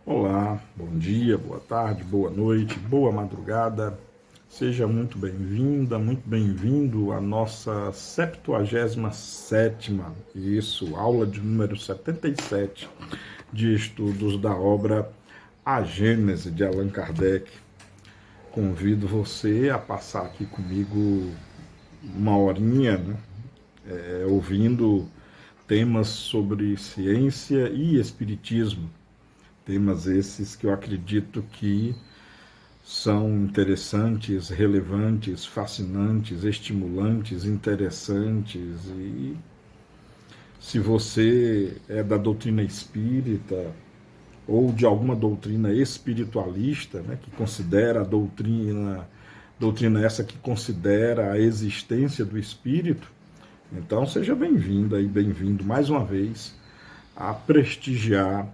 Olá, bom dia, boa tarde, boa noite, boa madrugada. Seja muito bem-vinda, muito bem-vindo à nossa 77ª, aula de número 77 de estudos da obra A Gênese de Allan Kardec. Convido você a passar aqui comigo uma horinha, né, ouvindo temas sobre ciência e espiritismo. Temas esses que eu acredito que são interessantes, relevantes, fascinantes, estimulantes, interessantes. E se você é da doutrina espírita ou de alguma doutrina espiritualista, né, que considera a doutrina essa que considera a existência do espírito, então seja bem-vinda e bem-vindo mais uma vez a prestigiar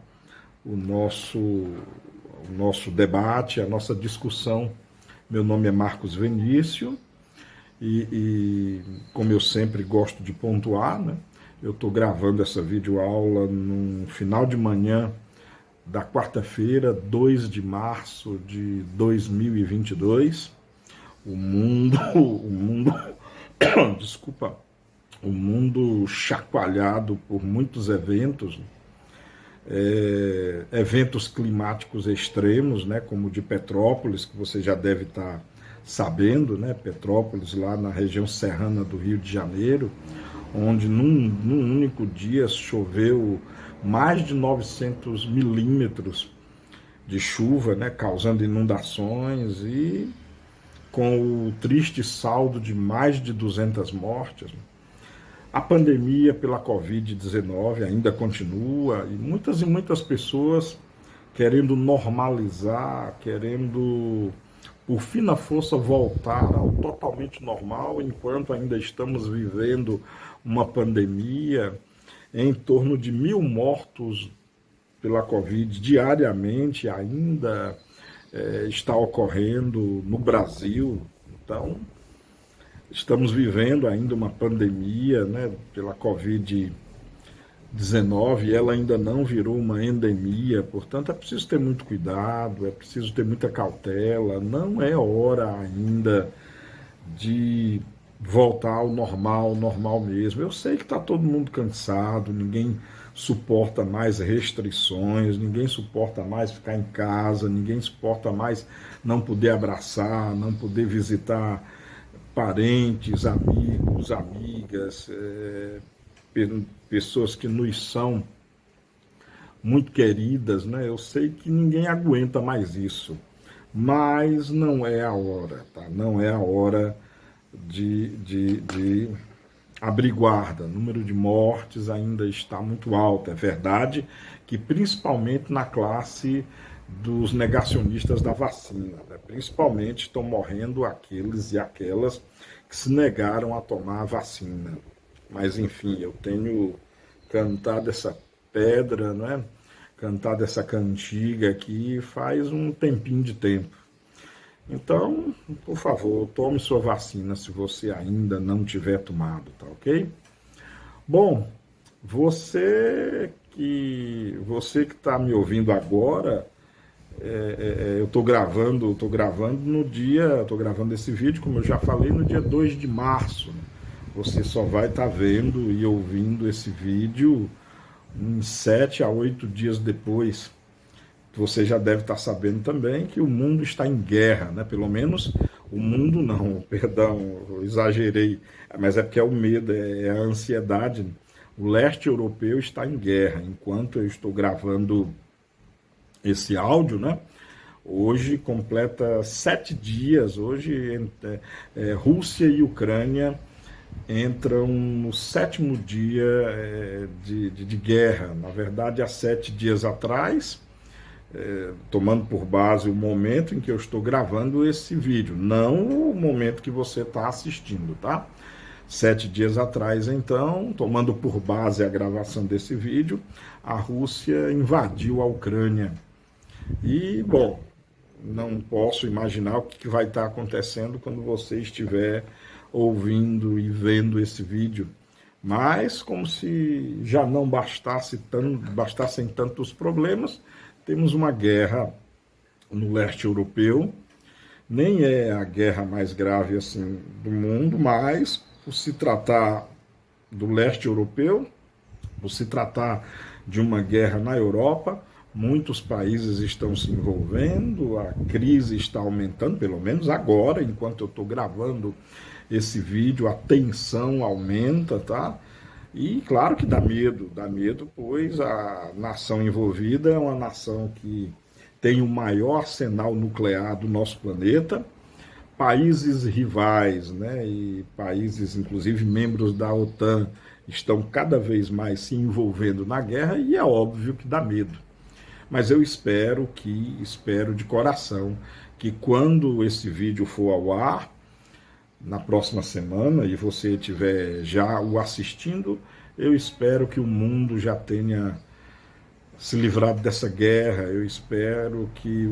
o nosso debate, a nossa discussão. Meu nome é Marcos Venício e como eu sempre gosto de pontuar, né, eu estou gravando essa videoaula no final de manhã da quarta-feira, 2 de março de 2022. Desculpa, o mundo chacoalhado por muitos eventos, eventos climáticos extremos, né, como o de Petrópolis, que você já deve estar sabendo, né, Petrópolis, lá na região serrana do Rio de Janeiro, onde num único dia choveu mais de 900 milímetros de chuva, né, causando inundações e com o triste saldo de mais de 200 mortes. A pandemia pela Covid-19 ainda continua e muitas pessoas querendo normalizar, querendo, por fim na força, voltar ao totalmente normal, enquanto ainda estamos vivendo uma pandemia. Em torno de 1.000 mortos pela Covid diariamente ainda está ocorrendo no Brasil. Então, estamos vivendo ainda uma pandemia, né, pela Covid-19, ela ainda não virou uma endemia, portanto é preciso ter muito cuidado, é preciso ter muita cautela, não é hora ainda de voltar ao normal mesmo. Eu sei que está todo mundo cansado, ninguém suporta mais restrições, ninguém suporta mais ficar em casa, ninguém suporta mais não poder abraçar, não poder visitar parentes, amigos, amigas, pessoas que nos são muito queridas, né? Eu sei que ninguém aguenta mais isso, mas não é a hora, tá? Não é a hora de abrir guarda. O número de mortes ainda está muito alto. É verdade que principalmente na classe dos negacionistas da vacina, né? Principalmente estão morrendo aqueles e aquelas que se negaram a tomar a vacina. Mas enfim, eu tenho cantado essa pedra, né? Cantado essa cantiga aqui faz um tempinho de tempo. Então, por favor, tome sua vacina se você ainda não tiver tomado, tá ok? Bom, você que está me ouvindo agora, eu estou gravando esse vídeo, como eu já falei, no dia 2 de março. Né? Você só vai estar vendo e ouvindo esse vídeo uns 7 a 8 dias depois. Você já deve estar sabendo também que o mundo está em guerra, né? Pelo menos o mundo não, perdão, eu exagerei, mas é porque é o medo, é a ansiedade. O leste europeu está em guerra, enquanto eu estou gravando esse áudio, né? Hoje completa 7 dias, hoje Rússia e Ucrânia entram no 7º dia de guerra. Na verdade, há 7 dias atrás, tomando por base o momento em que eu estou gravando esse vídeo, não o momento que você está assistindo, tá? 7 dias atrás, então, tomando por base a gravação desse vídeo, a Rússia invadiu a Ucrânia. E, bom, não posso imaginar o que vai estar acontecendo quando você estiver ouvindo e vendo esse vídeo. Mas, como se já não bastassem tantos problemas, temos uma guerra no leste europeu, nem é a guerra mais grave assim do mundo, mas por se tratar do leste europeu, por se tratar de uma guerra na Europa, muitos países estão se envolvendo, a crise está aumentando, pelo menos agora, enquanto eu estou gravando esse vídeo, a tensão aumenta, tá? E claro que dá medo, pois a nação envolvida é uma nação que tem o maior arsenal nuclear do nosso planeta, países rivais, né, e países, inclusive membros da OTAN, estão cada vez mais se envolvendo na guerra e é óbvio que dá medo. Mas eu espero de coração, que quando esse vídeo for ao ar, na próxima semana, e você estiver já o assistindo, eu espero que o mundo já tenha se livrado dessa guerra, eu espero que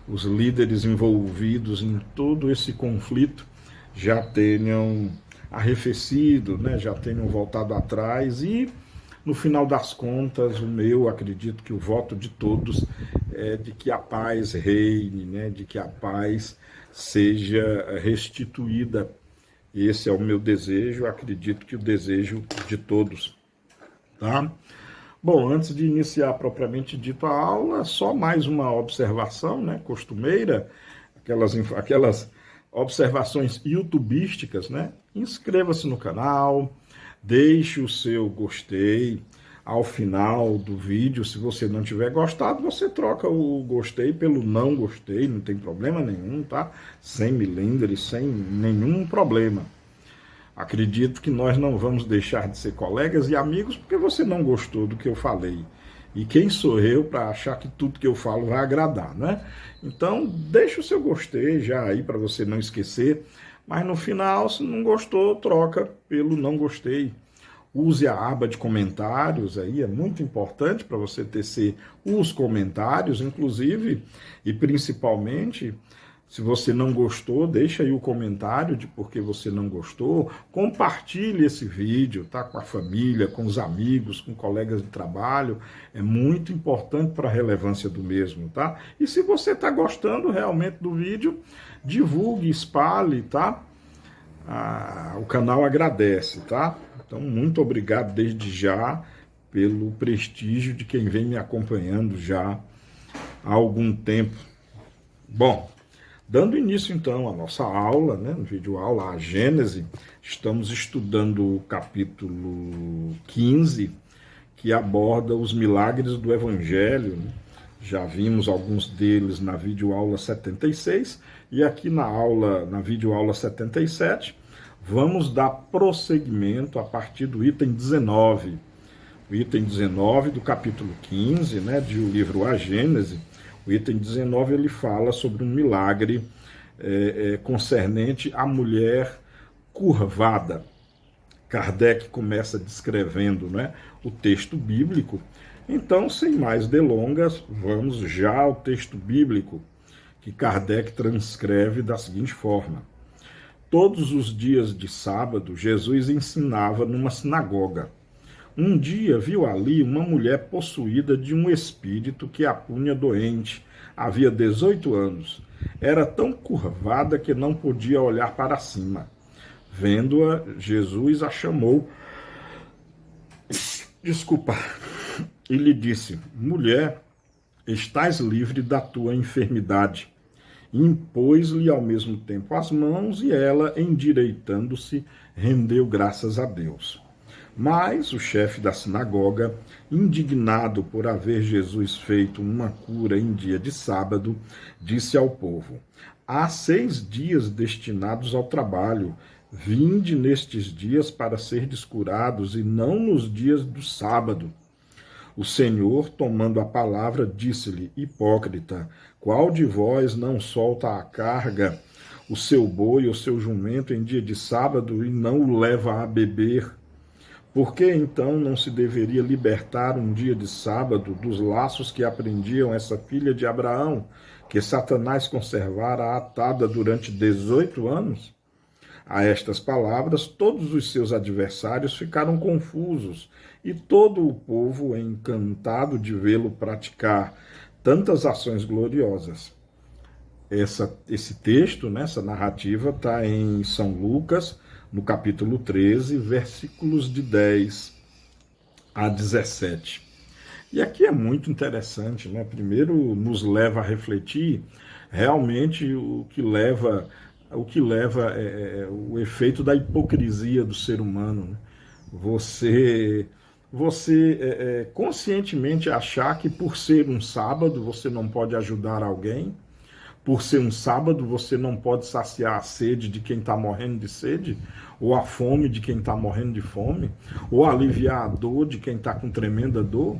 os líderes envolvidos em todo esse conflito já tenham arrefecido, né, já tenham voltado atrás e, no final das contas, acredito que o voto de todos é de que a paz reine, né, de que a paz seja restituída. Esse é o meu desejo, acredito que o desejo de todos, tá? Bom, antes de iniciar propriamente dito a aula, só mais uma observação, né, costumeira, aquelas observações youtubísticas, né? Inscreva-se no canal, deixe o seu gostei ao final do vídeo. Se você não tiver gostado, você troca o gostei pelo não gostei, não tem problema nenhum, tá? Sem milindre, sem nenhum problema. Acredito que nós não vamos deixar de ser colegas e amigos porque você não gostou do que eu falei. E quem sou eu para achar que tudo que eu falo vai agradar, né? Então, deixa o seu gostei já aí para você não esquecer. Mas no final, se não gostou, troca pelo não gostei. Use a aba de comentários aí, é muito importante para você tecer os comentários, inclusive, e principalmente, se você não gostou, deixa aí o comentário de por que você não gostou, compartilhe esse vídeo, tá? Com a família, com os amigos, com colegas de trabalho, é muito importante para a relevância do mesmo, tá? E se você está gostando realmente do vídeo, divulgue, espalhe, tá? O canal agradece, tá? Então, muito obrigado desde já pelo prestígio de quem vem me acompanhando já há algum tempo. Bom, dando início, então, à nossa aula, né, no vídeo aula, a Gênese, estamos estudando o capítulo 15, que aborda os milagres do Evangelho, né? Já vimos alguns deles na videoaula 76, e aqui na videoaula 77, vamos dar prosseguimento a partir do item 19. O item 19 do capítulo 15, né, do livro A Gênese. O item 19 ele fala sobre um milagre concernente à mulher curvada. Kardec começa descrevendo, né, o texto bíblico. Então, sem mais delongas, vamos já ao texto bíblico, que Kardec transcreve da seguinte forma: todos os dias de sábado, Jesus ensinava numa sinagoga. Um dia viu ali uma mulher possuída de um espírito que a punha doente. Havia 18 anos. Era tão curvada que não podia olhar para cima. Vendo-a, Jesus a chamou. E lhe disse: mulher, estás livre da tua enfermidade. Impôs-lhe ao mesmo tempo as mãos e ela, endireitando-se, rendeu graças a Deus. Mas o chefe da sinagoga, indignado por haver Jesus feito uma cura em dia de sábado, disse ao povo: há 6 dias destinados ao trabalho. Vinde nestes dias para serdes curados e não nos dias do sábado. O Senhor, tomando a palavra, disse-lhe: hipócrita, qual de vós não solta a carga, o seu boi ou seu jumento em dia de sábado e não o leva a beber? Por que então não se deveria libertar um dia de sábado dos laços que aprendiam essa filha de Abraão, que Satanás conservara atada durante 18 anos? A estas palavras, todos os seus adversários ficaram confusos e todo o povo encantado de vê-lo praticar tantas ações gloriosas. Esse texto, né, essa narrativa, está em São Lucas, no capítulo 13, versículos de 10 a 17. E aqui é muito interessante, né? Primeiro nos leva a refletir realmente o que leva o efeito da hipocrisia do ser humano, né? Você conscientemente achar que por ser um sábado você não pode ajudar alguém, por ser um sábado você não pode saciar a sede de quem está morrendo de sede, ou a fome de quem está morrendo de fome, ou aliviar a dor de quem está com tremenda dor.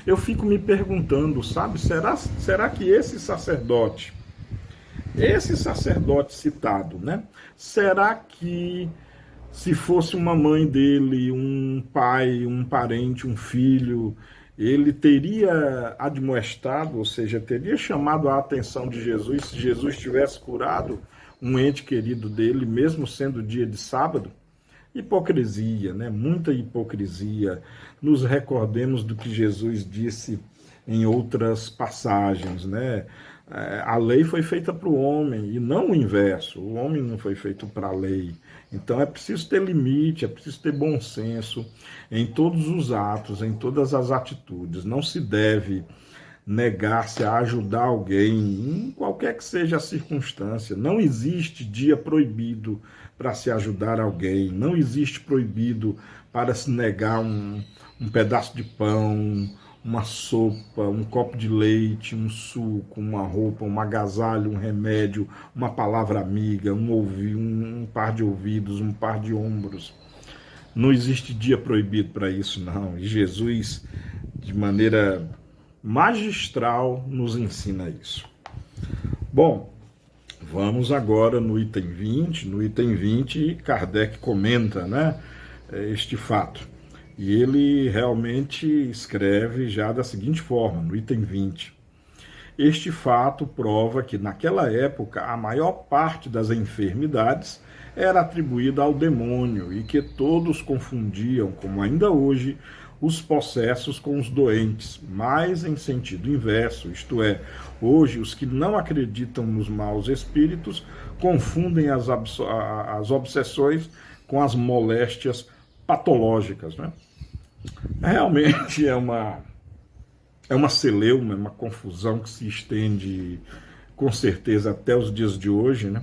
Eu fico me perguntando, sabe, será que esse sacerdote citado, né? Será que se fosse uma mãe dele, um pai, um parente, um filho, ele teria admoestado, ou seja, teria chamado a atenção de Jesus se Jesus tivesse curado um ente querido dele, mesmo sendo dia de sábado? Hipocrisia, né? Muita hipocrisia. Nos recordemos do que Jesus disse em outras passagens, né? A lei foi feita para o homem e não o inverso. O homem não foi feito para a lei. Então é preciso ter limite, é preciso ter bom senso em todos os atos, em todas as atitudes. Não se deve negar-se a ajudar alguém, em qualquer que seja a circunstância. Não existe dia proibido para se ajudar alguém. Não existe proibido para se negar um pedaço de pão, uma sopa, um copo de leite, um suco, uma roupa, um agasalho, um remédio, uma palavra amiga, um par de ouvidos, um par de ombros. Não existe dia proibido para isso, não. E Jesus, de maneira magistral, nos ensina isso. Bom, vamos agora no item 20. No item 20, Kardec comenta, né, este fato. E ele realmente escreve já da seguinte forma, no item 20. Este fato prova que, naquela época, a maior parte das enfermidades era atribuída ao demônio e que todos confundiam, como ainda hoje, os possessos com os doentes, mas em sentido inverso, isto é, hoje os que não acreditam nos maus espíritos confundem as obsessões com as moléstias patológicas, né? Realmente é uma celeuma, é uma confusão que se estende com certeza até os dias de hoje, né?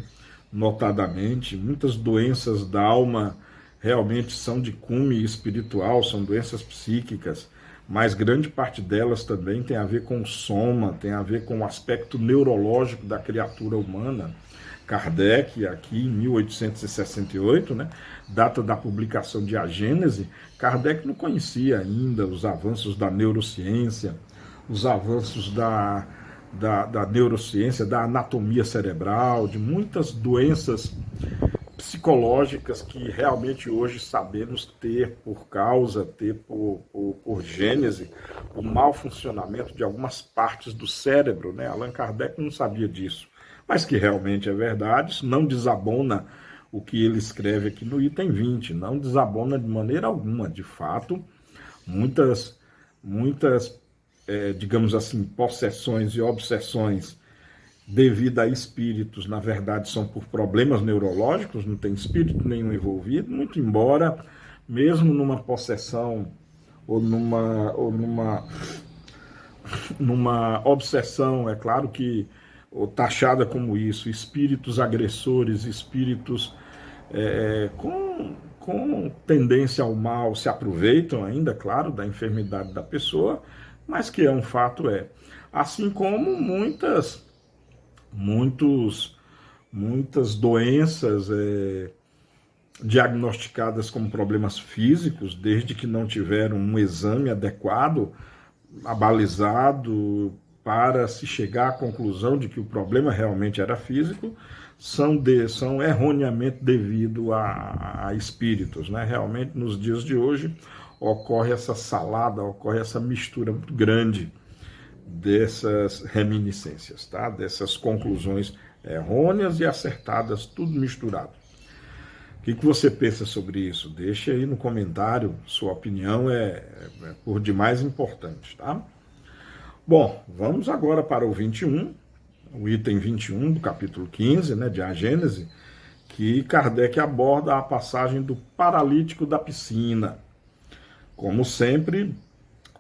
Notadamente, muitas doenças da alma realmente são de cunho espiritual, são doenças psíquicas, mas grande parte delas também tem a ver com o soma, tem a ver com o aspecto neurológico da criatura humana. Kardec, aqui em 1868, né, data da publicação de A Gênese, Kardec não conhecia ainda os avanços da neurociência, os avanços da neurociência, da anatomia cerebral, de muitas doenças psicológicas que realmente hoje sabemos ter por gênese, o mau funcionamento de algumas partes do cérebro, né? Allan Kardec não sabia disso, mas que realmente é verdade. Isso não desabona o que ele escreve aqui no item 20, não desabona de maneira alguma. De fato, muitas digamos assim, possessões e obsessões devido a espíritos, na verdade, são por problemas neurológicos, não tem espírito nenhum envolvido, muito embora, mesmo numa possessão ou numa obsessão, é claro que, ou taxada como isso, espíritos agressores, espíritos com tendência ao mal se aproveitam ainda, claro, da enfermidade da pessoa, mas que é um fato assim como muitas doenças diagnosticadas como problemas físicos, desde que não tiveram um exame adequado, abalizado, para se chegar à conclusão de que o problema realmente era físico, são erroneamente devido a espíritos, né? Realmente, nos dias de hoje, ocorre essa salada, ocorre essa mistura muito grande dessas reminiscências, tá? Dessas conclusões errôneas e acertadas, tudo misturado. que você pensa sobre isso? Deixe aí no comentário, sua opinião é por demais importante, tá? Bom, vamos agora para o 21, o item 21 do capítulo 15, né, de A Gênese, que Kardec aborda a passagem do paralítico da piscina. Como sempre,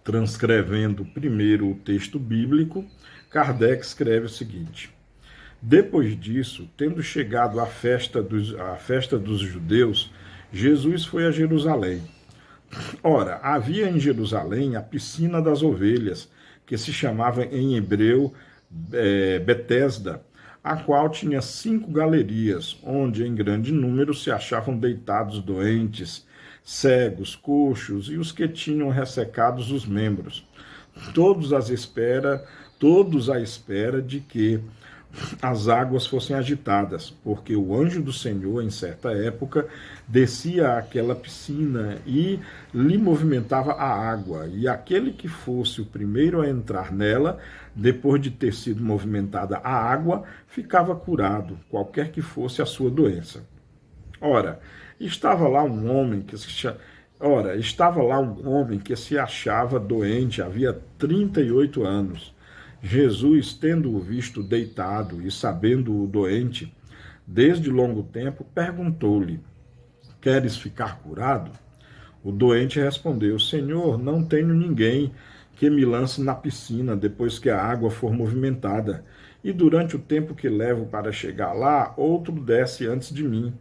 transcrevendo primeiro o texto bíblico, Kardec escreve o seguinte: depois disso, tendo chegado à festa dos judeus, Jesus foi a Jerusalém. Ora, havia em Jerusalém a piscina das ovelhas, que se chamava em hebreu Betesda, a qual tinha 5 galerias, onde em grande número se achavam deitados doentes, cegos, coxos e os que tinham ressecados os membros, todos à espera de que as águas fossem agitadas, porque o anjo do Senhor, em certa época, descia àquela piscina e lhe movimentava a água, e aquele que fosse o primeiro a entrar nela, depois de ter sido movimentada a água, ficava curado, qualquer que fosse a sua doença. Ora, estava lá um homem que se achava doente, havia 38 anos. Jesus, tendo-o visto deitado e sabendo-o doente, desde longo tempo, perguntou-lhe: queres ficar curado? O doente respondeu: Senhor, não tenho ninguém que me lance na piscina depois que a água for movimentada, e durante o tempo que levo para chegar lá, outro desce antes de mim.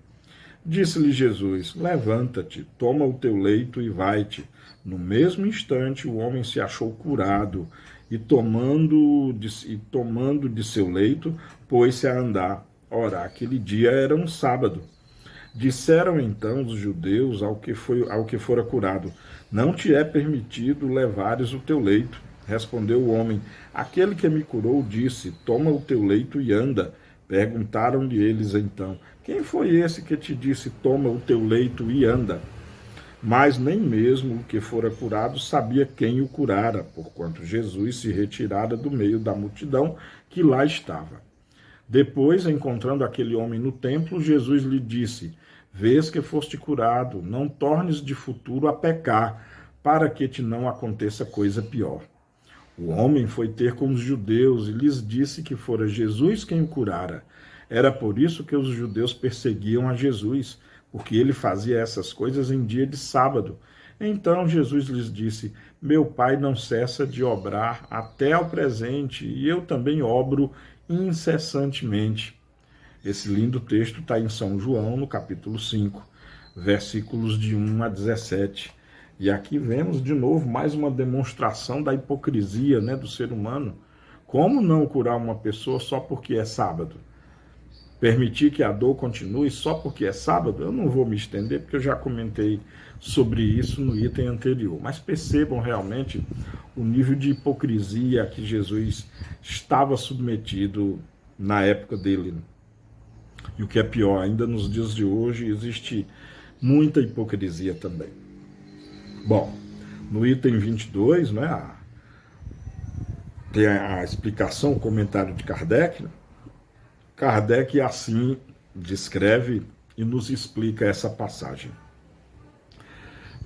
Disse-lhe Jesus: levanta-te, toma o teu leito e vai-te. No mesmo instante, o homem se achou curado e tomando de seu leito, pôs-se a andar. Ora, aquele dia era um sábado. Disseram então os judeus ao que fora curado: não te é permitido levares o teu leito. Respondeu o homem: aquele que me curou disse: toma o teu leito e anda. Perguntaram-lhe eles então: quem foi esse que te disse: toma o teu leito e anda? Mas nem mesmo o que fora curado sabia quem o curara, porquanto Jesus se retirara do meio da multidão que lá estava. Depois, encontrando aquele homem no templo, Jesus lhe disse: vês que foste curado, não tornes de futuro a pecar, para que te não aconteça coisa pior. O homem foi ter com os judeus e lhes disse que fora Jesus quem o curara. Era por isso que os judeus perseguiam a Jesus, porque ele fazia essas coisas em dia de sábado. Então Jesus lhes disse: meu Pai não cessa de obrar até ao presente, e eu também obro incessantemente. Esse lindo texto está em São João, no capítulo 5, versículos de 1 a 17. E aqui vemos de novo mais uma demonstração da hipocrisia, né, do ser humano. Como não curar uma pessoa só porque é sábado? Permitir que a dor continue só porque é sábado? Eu não vou me estender, porque eu já comentei sobre isso no item anterior. Mas percebam realmente o nível de hipocrisia que Jesus estava submetido na época dele. E o que é pior, ainda nos dias de hoje existe muita hipocrisia também. Bom, no item 22, né, tem a explicação, o comentário de Kardec, né? Kardec assim descreve e nos explica essa passagem.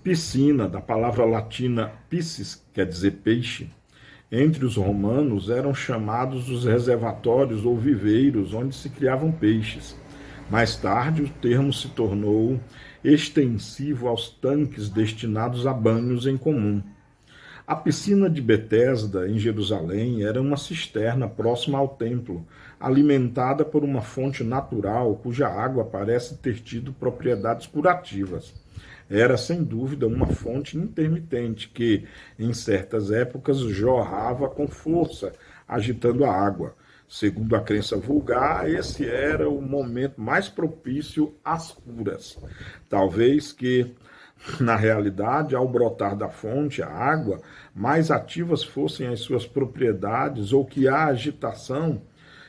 Piscina, da palavra latina piscis, quer dizer peixe, entre os romanos eram chamados os reservatórios ou viveiros onde se criavam peixes. Mais tarde, o termo se tornou extensivo aos tanques destinados a banhos em comum. A piscina de Betesda, em Jerusalém, era uma cisterna próxima ao templo, alimentada por uma fonte natural cuja água parece ter tido propriedades curativas. Era, sem dúvida, uma fonte intermitente que, em certas épocas, jorrava com força, agitando a água. Segundo a crença vulgar, esse era o momento mais propício às curas. Talvez que, na realidade, ao brotar da fonte, a água, mais ativas fossem as suas propriedades, ou que a agitação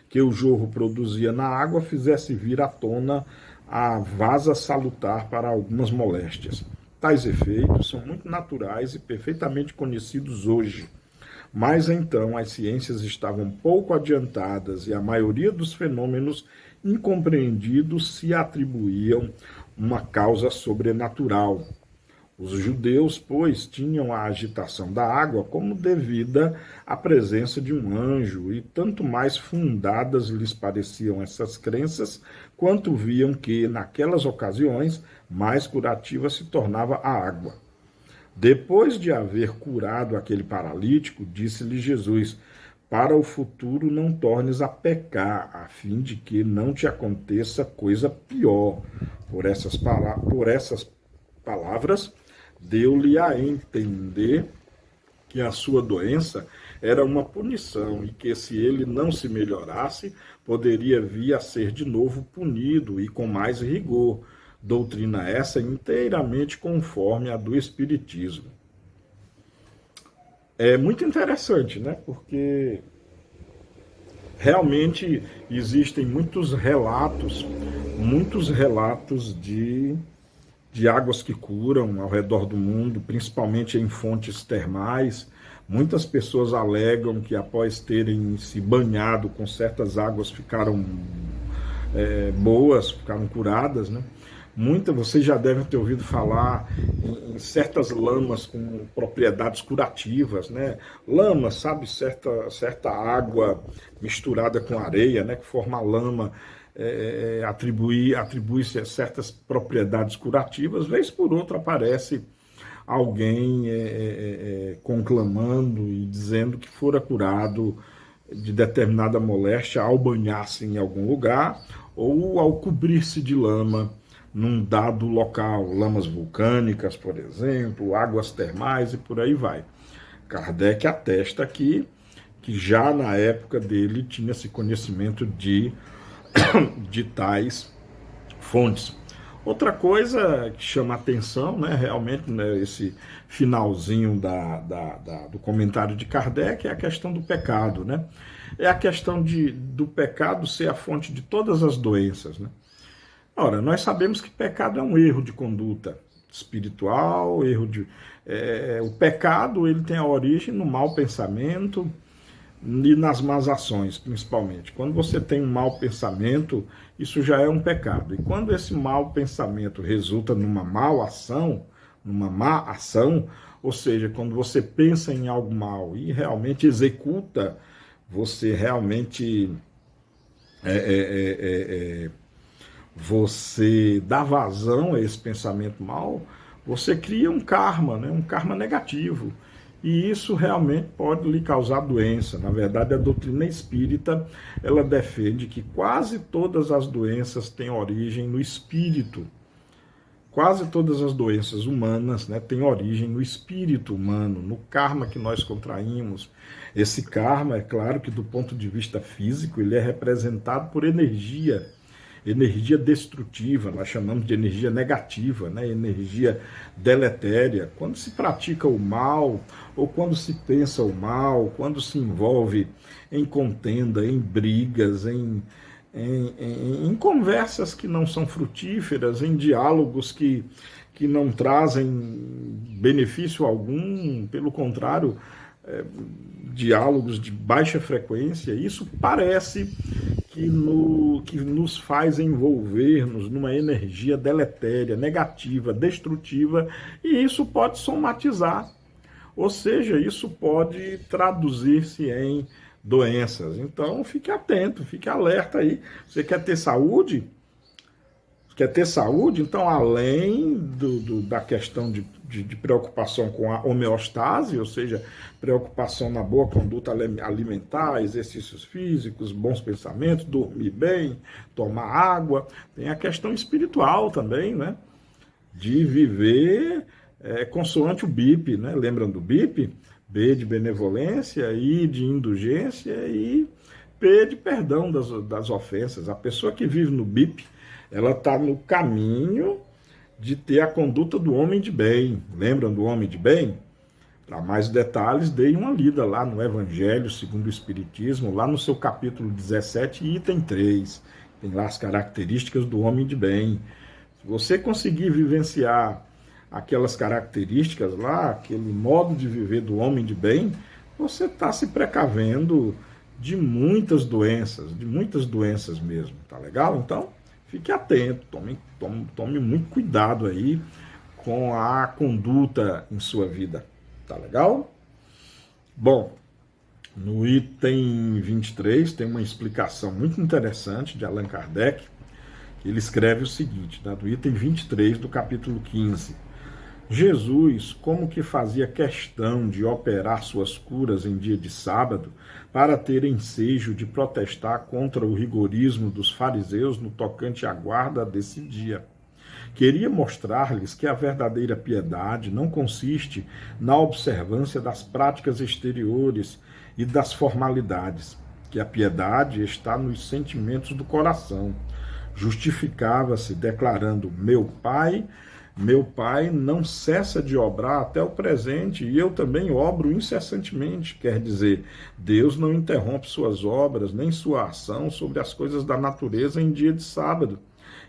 que o jorro produzia na água fizesse vir à tona a vasa salutar para algumas moléstias. Tais efeitos são muito naturais e perfeitamente conhecidos hoje. Mas então as ciências estavam pouco adiantadas e a maioria dos fenômenos incompreendidos se atribuíam uma causa sobrenatural. Os judeus, pois, tinham a agitação da água como devida à presença de um anjo, e tanto mais fundadas lhes pareciam essas crenças, quanto viam que, naquelas ocasiões, mais curativa se tornava a água. Depois de haver curado aquele paralítico, disse-lhe Jesus: para o futuro não tornes a pecar, a fim de que não te aconteça coisa pior. Por essas palavras, deu-lhe a entender que a sua doença era uma punição e que, se ele não se melhorasse, poderia vir a ser de novo punido e com mais rigor. Doutrina essa inteiramente conforme a do Espiritismo. É muito interessante, né? Porque realmente existem muitos relatos de águas que curam ao redor do mundo, principalmente em fontes termais. Muitas pessoas alegam que, após terem se banhado com certas águas, ficaram boas, ficaram curadas, né? Vocês já devem ter ouvido falar em certas lamas com propriedades curativas, né? Lama, sabe, certa água misturada com areia, né, que forma lama, atribui-se a certas propriedades curativas. Vez por outra aparece alguém conclamando e dizendo que fora curado de determinada moléstia ao banhar-se em algum lugar ou ao cobrir-se de lama num dado local, lamas vulcânicas, por exemplo, águas termais e por aí vai. Kardec atesta aqui que já na época dele tinha esse conhecimento de tais fontes. Outra coisa que chama atenção, né, realmente, né, esse finalzinho do comentário de Kardec, é a questão do pecado, né? É a questão do pecado ser a fonte de todas as doenças, né? Ora, nós sabemos que pecado é um erro de conduta espiritual, o pecado ele tem a origem no mau pensamento e nas más ações, principalmente. Quando você tem um mau pensamento, isso já é um pecado. E quando esse mau pensamento resulta numa má ação, ou seja, quando você pensa em algo mal e realmente executa, você realmente você dá vazão a esse pensamento mal, você cria um karma, né? Um karma negativo. E isso realmente pode lhe causar doença. Na verdade, a doutrina espírita, ela defende que quase todas as doenças têm origem no espírito. Quase todas as doenças humanas, né, têm origem no espírito humano, no karma que nós contraímos. Esse karma, é claro que do ponto de vista físico, ele é representado por energia destrutiva, nós chamamos de energia negativa, né? Energia deletéria. Quando se pratica o mal, ou quando se pensa o mal, quando se envolve em contenda, em brigas, em conversas que não são frutíferas, em diálogos que não trazem benefício algum, pelo contrário, diálogos de baixa frequência, isso parece que nos faz envolver-nos numa energia deletéria, negativa, destrutiva, e isso pode somatizar, ou seja, isso pode traduzir-se em doenças. Então, fique atento, fique alerta aí. Você quer ter saúde? Então, além da questão de preocupação com a homeostase, ou seja, preocupação na boa conduta alimentar, exercícios físicos, bons pensamentos, dormir bem, tomar água, tem a questão espiritual também, né? De viver consoante o BIP, né? Lembram do BIP? B de benevolência, I de indulgência e P de perdão das ofensas. A pessoa que vive no BIP, ela está no caminho de ter a conduta do homem de bem. Lembram do homem de bem? Para mais detalhes, deem uma lida lá no Evangelho segundo o Espiritismo, lá no seu capítulo 17, item 3. Tem lá as características do homem de bem. Se você conseguir vivenciar aquelas características lá, aquele modo de viver do homem de bem, você está se precavendo de muitas doenças mesmo, tá legal? Então, fique atento, tome muito cuidado aí com a conduta em sua vida, tá legal? Bom, no item 23 tem uma explicação muito interessante de Allan Kardec, que ele escreve o seguinte, tá? Do item 23 do capítulo 15. Jesus, como que fazia questão de operar suas curas em dia de sábado, para ter ensejo de protestar contra o rigorismo dos fariseus no tocante à guarda desse dia. Queria mostrar-lhes que a verdadeira piedade não consiste na observância das práticas exteriores e das formalidades, que a piedade está nos sentimentos do coração. Justificava-se declarando: meu Pai não cessa de obrar até o presente, e eu também obro incessantemente. Quer dizer, Deus não interrompe suas obras, nem sua ação sobre as coisas da natureza em dia de sábado.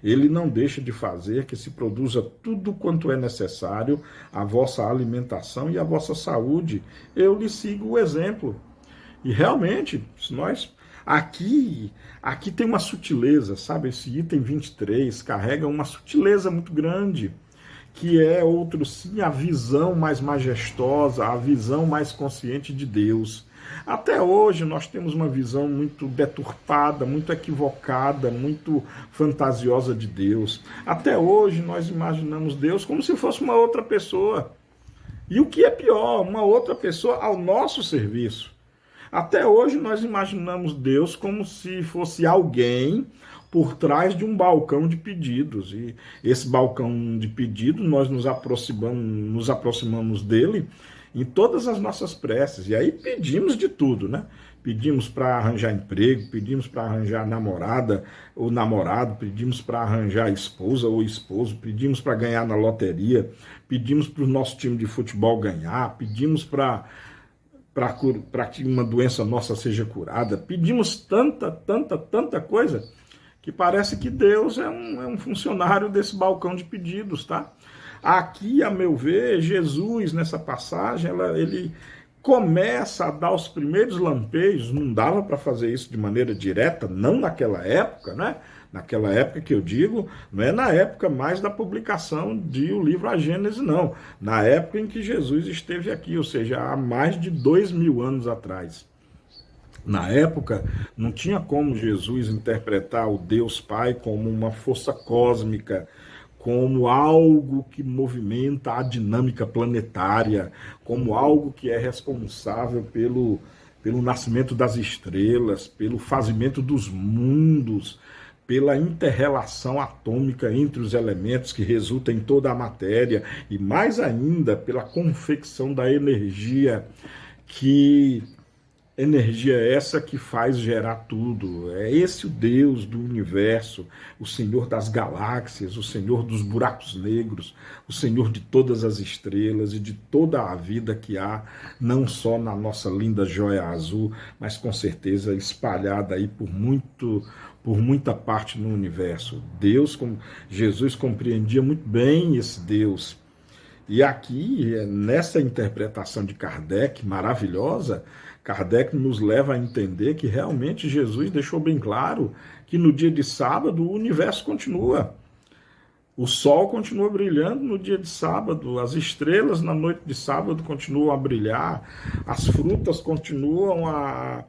Ele não deixa de fazer que se produza tudo quanto é necessário à vossa alimentação e à vossa saúde. Eu lhe sigo o exemplo. E realmente, se nós... Aqui tem uma sutileza, sabe? Esse item 23 carrega uma sutileza muito grande, que é, outro sim, a visão mais majestosa, a visão mais consciente de Deus. Até hoje nós temos uma visão muito deturpada, muito equivocada, muito fantasiosa de Deus. Até hoje nós imaginamos Deus como se fosse uma outra pessoa. E o que é pior, uma outra pessoa ao nosso serviço. Até hoje nós imaginamos Deus como se fosse alguém por trás de um balcão de pedidos. E esse balcão de pedidos, nós nos aproximamos dele em todas as nossas preces. E aí pedimos de tudo, né? Pedimos para arranjar emprego, pedimos para arranjar namorada ou namorado, pedimos para arranjar esposa ou esposo, pedimos para ganhar na loteria, pedimos para o nosso time de futebol ganhar, pedimos para que uma doença nossa seja curada. Pedimos tanta coisa que parece que Deus é um funcionário desse balcão de pedidos, tá? Aqui, a meu ver, Jesus, nessa passagem, ele começa a dar os primeiros lampejos. Não dava para fazer isso de maneira direta, não naquela época, né? Naquela época que eu digo, não é na época mais da publicação do livro A Gênese, não. Na época em que Jesus esteve aqui, ou seja, há mais de 2000 anos atrás. Na época, não tinha como Jesus interpretar o Deus Pai como uma força cósmica, como algo que movimenta a dinâmica planetária, como algo que é responsável pelo nascimento das estrelas, pelo fazimento dos mundos, pela inter-relação atômica entre os elementos que resulta em toda a matéria, e mais ainda pela confecção da energia, energia essa que faz gerar tudo. É esse o Deus do universo, o Senhor das galáxias, o Senhor dos buracos negros, o Senhor de todas as estrelas e de toda a vida que há, não só na nossa linda joia azul, mas com certeza espalhada aí por muita parte no universo. Jesus compreendia muito bem esse Deus. E aqui, nessa interpretação de Kardec, maravilhosa, Kardec nos leva a entender que realmente Jesus deixou bem claro que no dia de sábado o universo continua. O sol continua brilhando no dia de sábado, as estrelas na noite de sábado continuam a brilhar, as frutas continuam a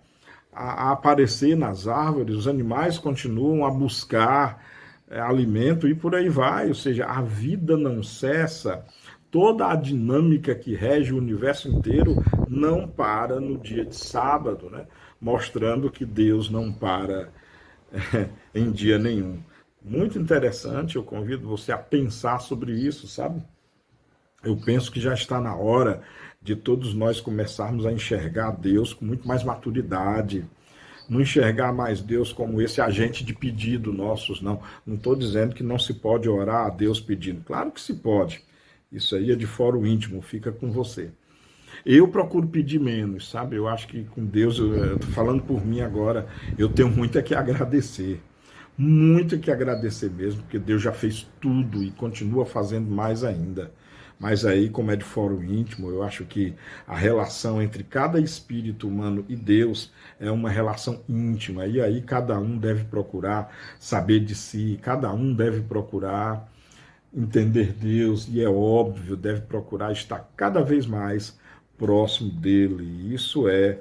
aparecer nas árvores, os animais continuam a buscar alimento e por aí vai. Ou seja, a vida não cessa. Toda a dinâmica que rege o universo inteiro não para no dia de sábado, né? Mostrando que Deus não para em dia nenhum. Muito interessante, eu convido você a pensar sobre isso, sabe? Eu penso que já está na hora de todos nós começarmos a enxergar Deus com muito mais maturidade, não enxergar mais Deus como esse agente de pedido nossos, não. Não estou dizendo que não se pode orar a Deus pedindo, claro que se pode. Isso aí é de fórum íntimo, fica com você. Eu procuro pedir menos, sabe? Eu acho que com Deus, eu tô falando por mim agora, eu tenho muito a que agradecer. Muito a que agradecer mesmo, porque Deus já fez tudo e continua fazendo mais ainda. Mas aí, como é de fórum íntimo, eu acho que a relação entre cada espírito humano e Deus é uma relação íntima. E aí cada um deve procurar saber de si, cada um deve procurar entender Deus, e é óbvio, deve procurar estar cada vez mais próximo dele. Isso é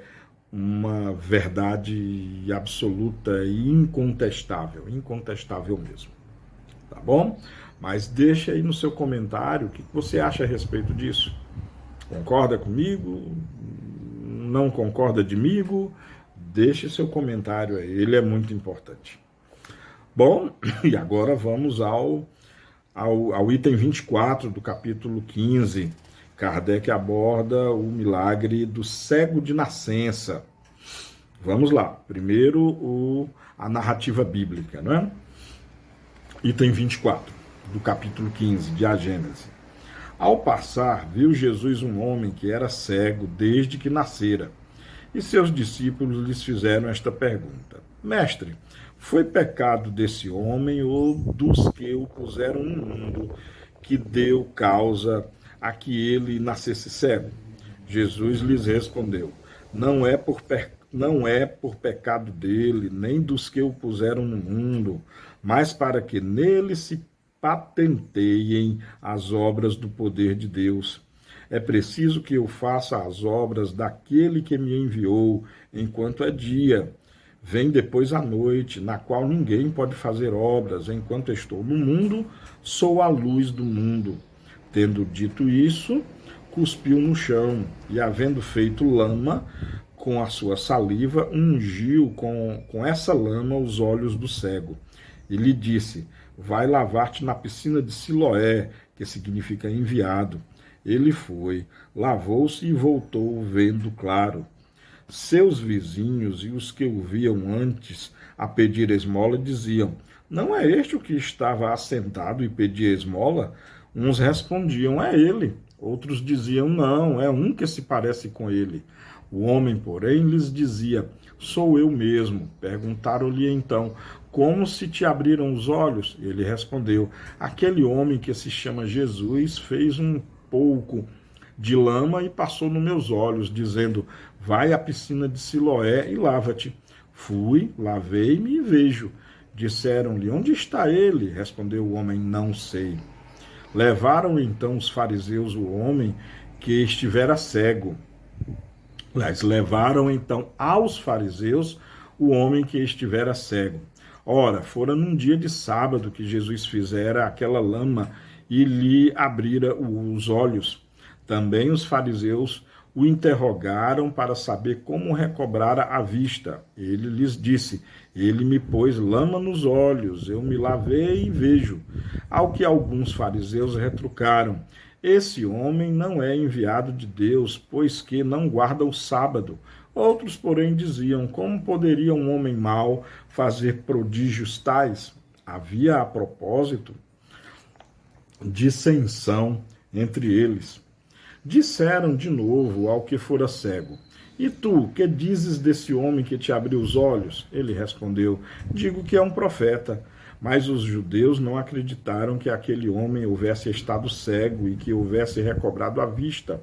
uma verdade absoluta e incontestável, incontestável mesmo. Tá bom? Mas deixa aí no seu comentário o que você acha a respeito disso. Concorda comigo? Não concorda comigo? Deixe seu comentário aí, ele é muito importante. Bom, e agora vamos ao item 24 do capítulo 15. Kardec aborda o milagre do cego de nascença. Vamos lá. Primeiro, a narrativa bíblica, não é? Item 24 do capítulo 15 de A Gênese. Ao passar, viu Jesus um homem que era cego desde que nascera. E seus discípulos lhes fizeram esta pergunta: Mestre, foi pecado desse homem ou dos que o puseram no mundo que deu causa a que ele nascesse cego? Jesus lhes respondeu: Não é por pecado dele, nem dos que o puseram no mundo, mas para que nele se patenteiem as obras do poder de Deus. É preciso que eu faça as obras daquele que me enviou enquanto é dia. Vem depois a noite, na qual ninguém pode fazer obras. Enquanto estou no mundo, sou a luz do mundo. Tendo dito isso, cuspiu no chão e, havendo feito lama com a sua saliva, ungiu com essa lama os olhos do cego. E lhe disse: Vai lavar-te na piscina de Siloé, que significa enviado. Ele foi, lavou-se e voltou vendo claro. Seus vizinhos e os que o viam antes a pedir esmola diziam: Não é este o que estava assentado e pedia esmola? Uns respondiam: É ele. Outros diziam: Não, é um que se parece com ele. O homem, porém, lhes dizia: Sou eu mesmo. Perguntaram-lhe então: Como se te abriram os olhos? Ele respondeu: Aquele homem que se chama Jesus fez um pouco de lama e passou nos meus olhos, dizendo: Vai à piscina de Siloé e lava-te. Fui, lavei-me e vejo. Disseram-lhe: Onde está ele? Respondeu o homem: Não sei. Levaram então os fariseus o homem que estivera cego. Levaram então aos fariseus o homem que estivera cego. Ora, fora num dia de sábado que Jesus fizera aquela lama e lhe abrira os olhos. Também os fariseus o interrogaram para saber como recobrara a vista. Ele lhes disse: Ele me pôs lama nos olhos, eu me lavei e vejo. Ao que alguns fariseus retrucaram: Esse homem não é enviado de Deus, pois que não guarda o sábado. Outros, porém, diziam: Como poderia um homem mau fazer prodígios tais? Havia, a propósito, dissensão entre eles. Disseram de novo ao que fora cego: E tu, que dizes desse homem que te abriu os olhos? Ele respondeu: Digo que é um profeta. Mas os judeus não acreditaram que aquele homem houvesse estado cego e que houvesse recobrado a vista,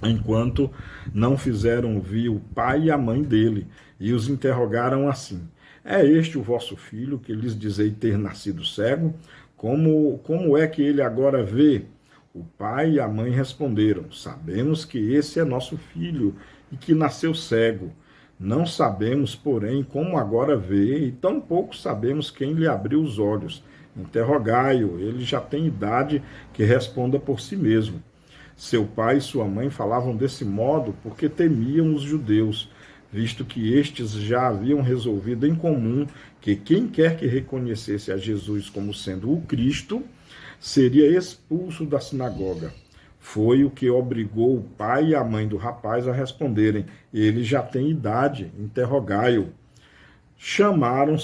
enquanto não fizeram vir o pai e a mãe dele, e os interrogaram assim: É este o vosso filho, que lhes dizei ter nascido cego? Como é que ele agora vê? O pai e a mãe responderam: Sabemos que esse é nosso filho e que nasceu cego. Não sabemos, porém, como agora vê, e tampouco sabemos quem lhe abriu os olhos. Interrogai-o, ele já tem idade que responda por si mesmo. Seu pai e sua mãe falavam desse modo porque temiam os judeus, visto que estes já haviam resolvido em comum que quem quer que reconhecesse a Jesus como sendo o Cristo seria expulso da sinagoga. Foi o que obrigou o pai e a mãe do rapaz a responderem: Ele já tem idade, interrogai-o. Chamaram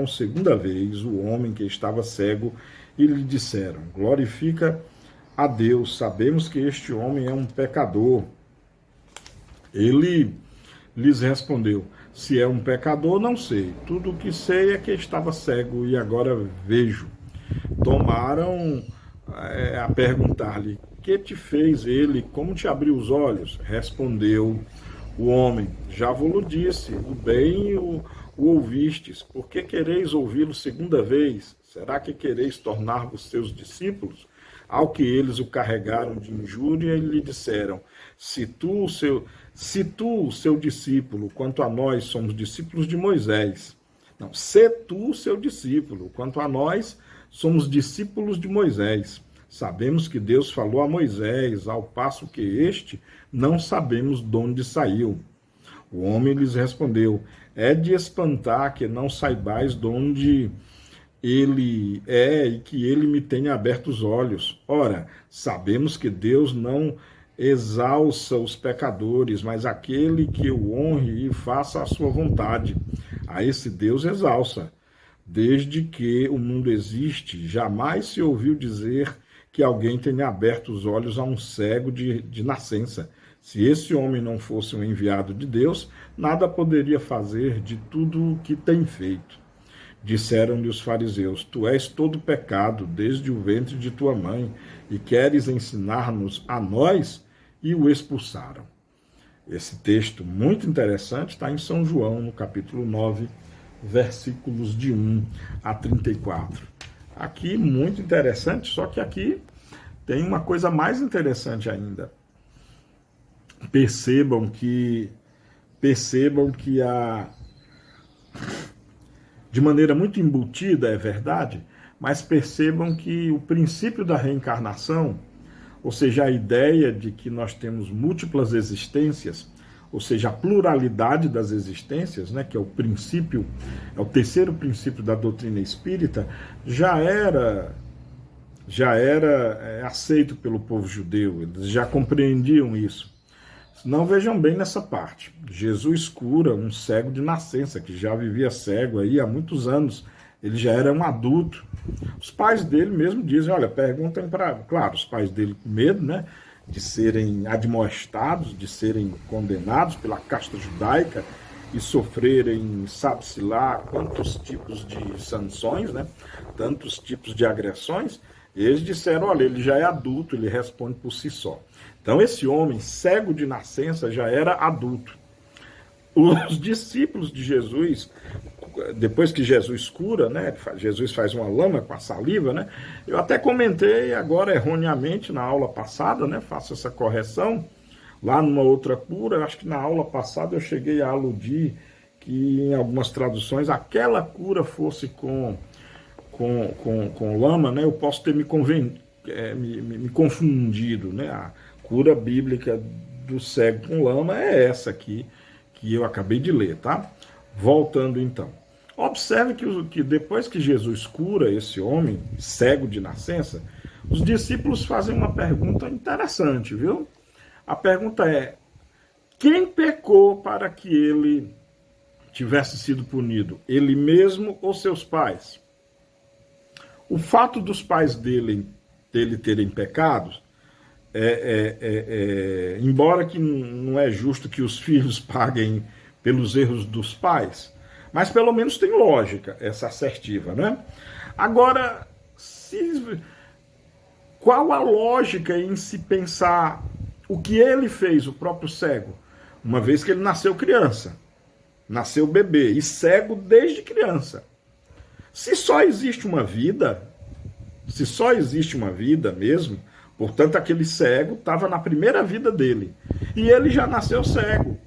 segunda vez o homem que estava cego e lhe disseram: Glorifica a Deus, sabemos que este homem é um pecador. Ele lhes respondeu: Se é um pecador, não sei. Tudo o que sei é que estava cego e agora vejo. Tomaram a perguntar-lhe: que te fez ele? Como te abriu os olhos? Respondeu o homem: já vos disse, o bem o ouvistes. Por que quereis ouvi-lo segunda vez? Será que quereis tornar-vos seus discípulos? Ao que eles o carregaram de injúria e lhe disseram: se tu, o seu discípulo, quanto a nós somos discípulos de Moisés. Não, se tu, seu discípulo, quanto a nós somos discípulos de Moisés. Sabemos que Deus falou a Moisés, ao passo que este não sabemos de onde saiu. O homem lhes respondeu: é de espantar que não saibais de onde ele é e que ele me tenha aberto os olhos. Ora, sabemos que Deus não exalça os pecadores, mas aquele que o honre e faça a sua vontade. A esse Deus exalça. Desde que o mundo existe, jamais se ouviu dizer que alguém tenha aberto os olhos a um cego de nascença. Se esse homem não fosse um enviado de Deus, nada poderia fazer de tudo o que tem feito. Disseram-lhe os fariseus: tu és todo pecado desde o ventre de tua mãe, e queres ensinar-nos a nós? E o expulsaram. Esse texto muito interessante está em São João, no capítulo 9, versículos de 1 a 34. Aqui, muito interessante, só que aqui tem uma coisa mais interessante ainda. Percebam que de maneira muito embutida, é verdade, mas percebam que o princípio da reencarnação, ou seja, a ideia de que nós temos múltiplas existências, ou seja, a pluralidade das existências, né, que é o princípio, é o terceiro princípio da doutrina espírita, já era aceito pelo povo judeu, eles já compreendiam isso. Não, vejam bem nessa parte. Jesus cura um cego de nascença, que já vivia cego aí há muitos anos. Ele já era um adulto. Os pais dele mesmo dizem, olha, perguntem para... Claro, os pais dele com medo, né, de serem admoestados, de serem condenados pela casta judaica e sofrerem, sabe-se lá, quantos tipos de sanções, né, tantos tipos de agressões. Eles disseram, olha, ele já é adulto, ele responde por si só. Então, esse homem, cego de nascença, já era adulto. Os discípulos de Jesus, depois que Jesus cura, né, Jesus faz uma lama com a saliva, né, eu até comentei agora erroneamente na aula passada, né, faço essa correção, lá numa outra cura, acho que na aula passada eu cheguei a aludir que em algumas traduções aquela cura fosse com lama, né, eu posso ter me confundido, né, a cura bíblica do cego com lama é essa aqui, que eu acabei de ler, tá? Voltando então. Observe que depois que Jesus cura esse homem, cego de nascença, os discípulos fazem uma pergunta interessante, viu? A pergunta é: quem pecou para que ele tivesse sido punido? Ele mesmo ou seus pais? O fato dos pais dele terem pecado, embora que não é justo que os filhos paguem pelos erros dos pais, mas pelo menos tem lógica essa assertiva, né? Agora, qual a lógica em se pensar o que ele fez, o próprio cego, uma vez que ele nasceu criança, nasceu bebê e cego desde criança? Se só existe uma vida mesmo, portanto, aquele cego estava na primeira vida dele. E ele já nasceu cego.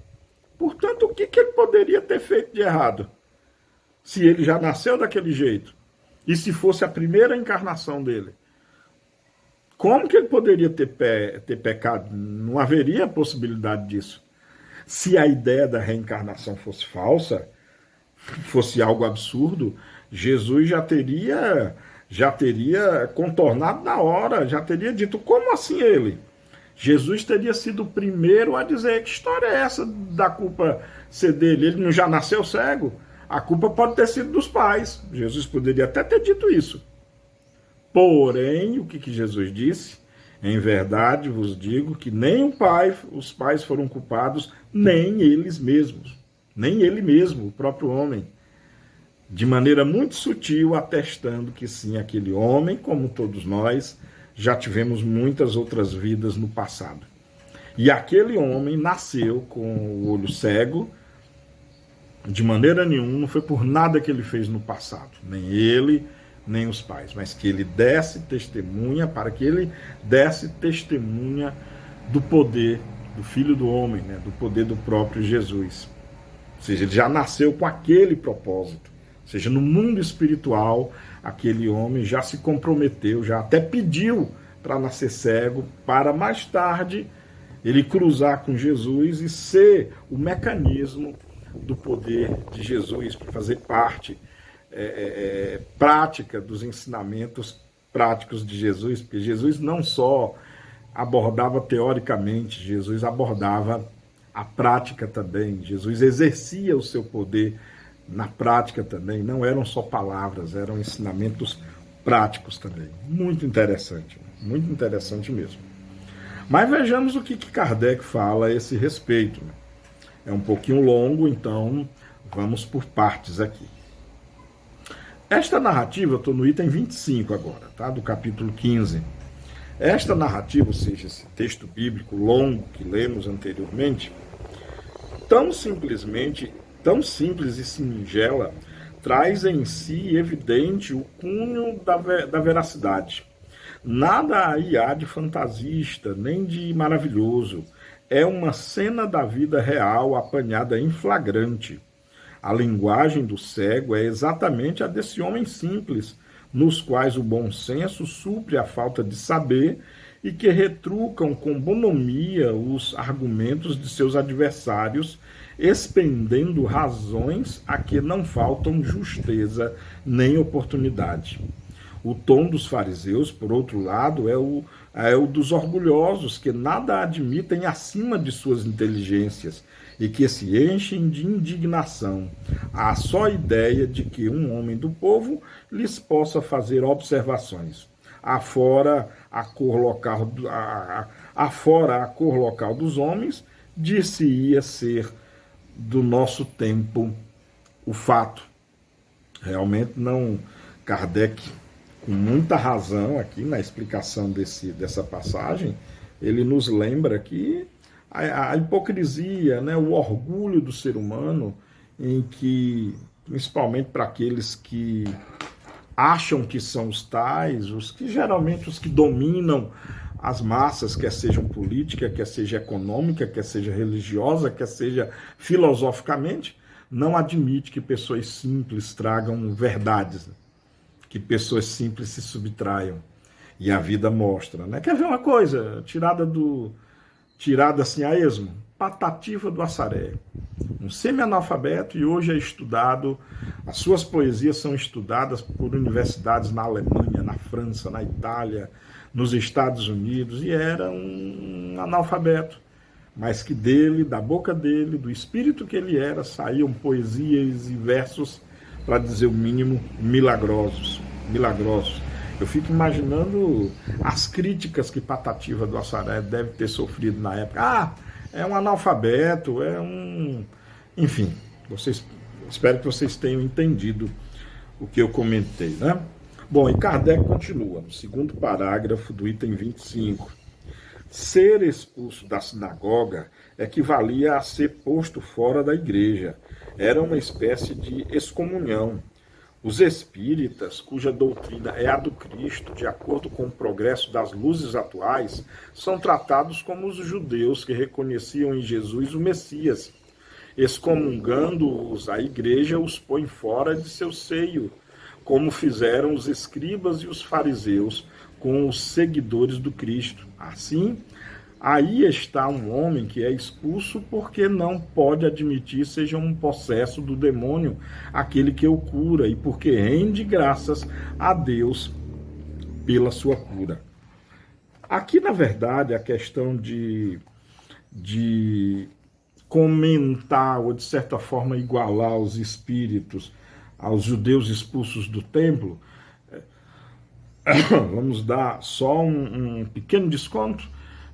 Portanto, o que ele poderia ter feito de errado? Se ele já nasceu daquele jeito. E se fosse a primeira encarnação dele? Como que ele poderia ter pecado? Não haveria possibilidade disso. Se a ideia da reencarnação fosse falsa, fosse algo absurdo, Jesus já teria contornado na hora, já teria dito, como assim ele? Jesus teria sido o primeiro a dizer, que história é essa da culpa ser dele? Ele não já nasceu cego? A culpa pode ter sido dos pais. Jesus poderia até ter dito isso. Porém, o que Jesus disse? Em verdade vos digo que nem os pais foram culpados, nem eles mesmos. Nem ele mesmo, o próprio homem. De maneira muito sutil, atestando que sim, aquele homem, como todos nós, já tivemos muitas outras vidas no passado. E aquele homem nasceu com o olho cego, de maneira nenhuma, não foi por nada que ele fez no passado, nem ele, nem os pais, mas que ele desse testemunha, para que ele desse testemunha do poder do Filho do Homem, né, do poder do próprio Jesus. Ou seja, ele já nasceu com aquele propósito. Ou seja, no mundo espiritual, aquele homem já se comprometeu, já até pediu para nascer cego, para mais tarde ele cruzar com Jesus e ser o mecanismo do poder de Jesus, para fazer parte prática dos ensinamentos práticos de Jesus, porque Jesus não só abordava teoricamente, Jesus abordava a prática também, Jesus exercia o seu poder na prática também, não eram só palavras, eram ensinamentos práticos também. Muito interessante mesmo. Mas vejamos o que Kardec fala a esse respeito. É um pouquinho longo, então vamos por partes aqui. Esta narrativa, eu estou no item 25 agora, tá? Do capítulo 15. Esta narrativa, ou seja, esse texto bíblico longo que lemos anteriormente, tão simples e singela, traz em si evidente o cunho da veracidade. Nada aí há de fantasista, nem de maravilhoso. É uma cena da vida real apanhada em flagrante. A linguagem do cego é exatamente a desse homem simples, nos quais o bom senso supre a falta de saber e que retrucam com bonomia os argumentos de seus adversários, expendendo razões a que não faltam justeza nem oportunidade. O tom dos fariseus, por outro lado, é o dos orgulhosos, que nada admitem acima de suas inteligências e que se enchem de indignação à só ideia de que um homem do povo lhes possa fazer observações. Afora a cor local dos homens, dir-se-ia ser do nosso tempo o fato. Realmente não, Kardec, com muita razão aqui na explicação dessa passagem, ele nos lembra que a hipocrisia, né, o orgulho do ser humano, em que, principalmente para aqueles que acham que são os tais, geralmente os que dominam as massas, quer sejam política, quer seja econômica, quer seja religiosa, quer seja filosoficamente, não admite que pessoas simples tragam verdades, que pessoas simples se subtraiam. E a vida mostra, né? Quer ver uma coisa? Tirada assim a esmo? Patativa do Assaré. Um semi-analfabeto, e hoje é estudado, as suas poesias são estudadas por universidades na Alemanha, na França, na Itália, nos Estados Unidos, e era um analfabeto. Mas que da boca dele, do espírito que ele era, saíam poesias e versos, para dizer o mínimo, milagrosos. Eu fico imaginando as críticas que Patativa do Assaré deve ter sofrido na época. É um analfabeto, enfim, espero que vocês tenham entendido o que eu comentei, né? Bom, e Kardec continua, no segundo parágrafo do item 25. Ser expulso da sinagoga equivalia a ser posto fora da igreja. Era uma espécie de excomunhão. Os espíritas, cuja doutrina é a do Cristo, de acordo com o progresso das luzes atuais, são tratados como os judeus que reconheciam em Jesus o Messias. Excomungando-os, a igreja os põe fora de seu seio, como fizeram os escribas e os fariseus com os seguidores do Cristo. Assim, aí está um homem que é expulso porque não pode admitir seja um possesso do demônio aquele que o cura, e porque rende graças a Deus pela sua cura. Aqui, na verdade, a questão de comentar ou, de certa forma, igualar os espíritos aos judeus expulsos do templo, vamos dar só um pequeno desconto,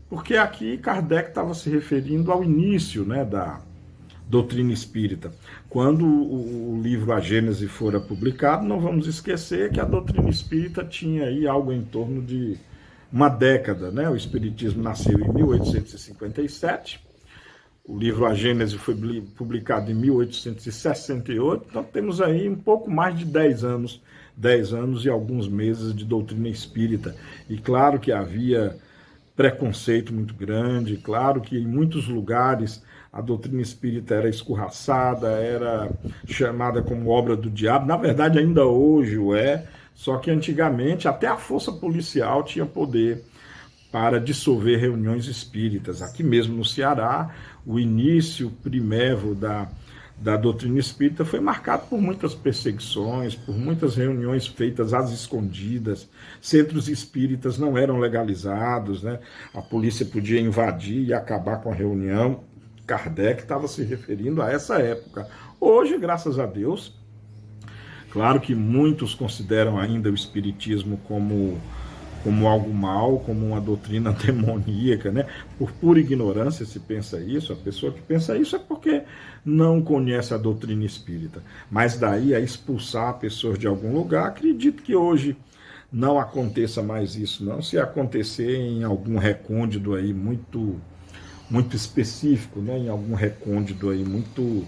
porque aqui Kardec estava se referindo ao início, né, da doutrina espírita. Quando o livro A Gênese fora publicado, não vamos esquecer que a doutrina espírita tinha aí algo em torno de uma década, né? O Espiritismo nasceu em 1857, o livro A Gênese foi publicado em 1868, então temos aí um pouco mais de 10 anos e alguns meses de doutrina espírita. E claro que havia preconceito muito grande, claro que em muitos lugares a doutrina espírita era escorraçada, era chamada como obra do diabo, na verdade ainda hoje o é, só que antigamente até a força policial tinha poder para dissolver reuniões espíritas. Aqui mesmo no Ceará, o início primevo da doutrina espírita foi marcado por muitas perseguições, por muitas reuniões feitas às escondidas, centros espíritas não eram legalizados, né? A polícia podia invadir e acabar com a reunião. Kardec estava se referindo a essa época. Hoje, graças a Deus, claro que muitos consideram ainda o espiritismo como algo mal, como uma doutrina demoníaca, né? Por pura ignorância se pensa isso. A pessoa que pensa isso é porque não conhece a doutrina espírita. Mas daí a expulsar pessoas de algum lugar, acredito que hoje não aconteça mais isso, não. Se acontecer em algum recôndito aí muito específico, né? Em algum recôndito aí muito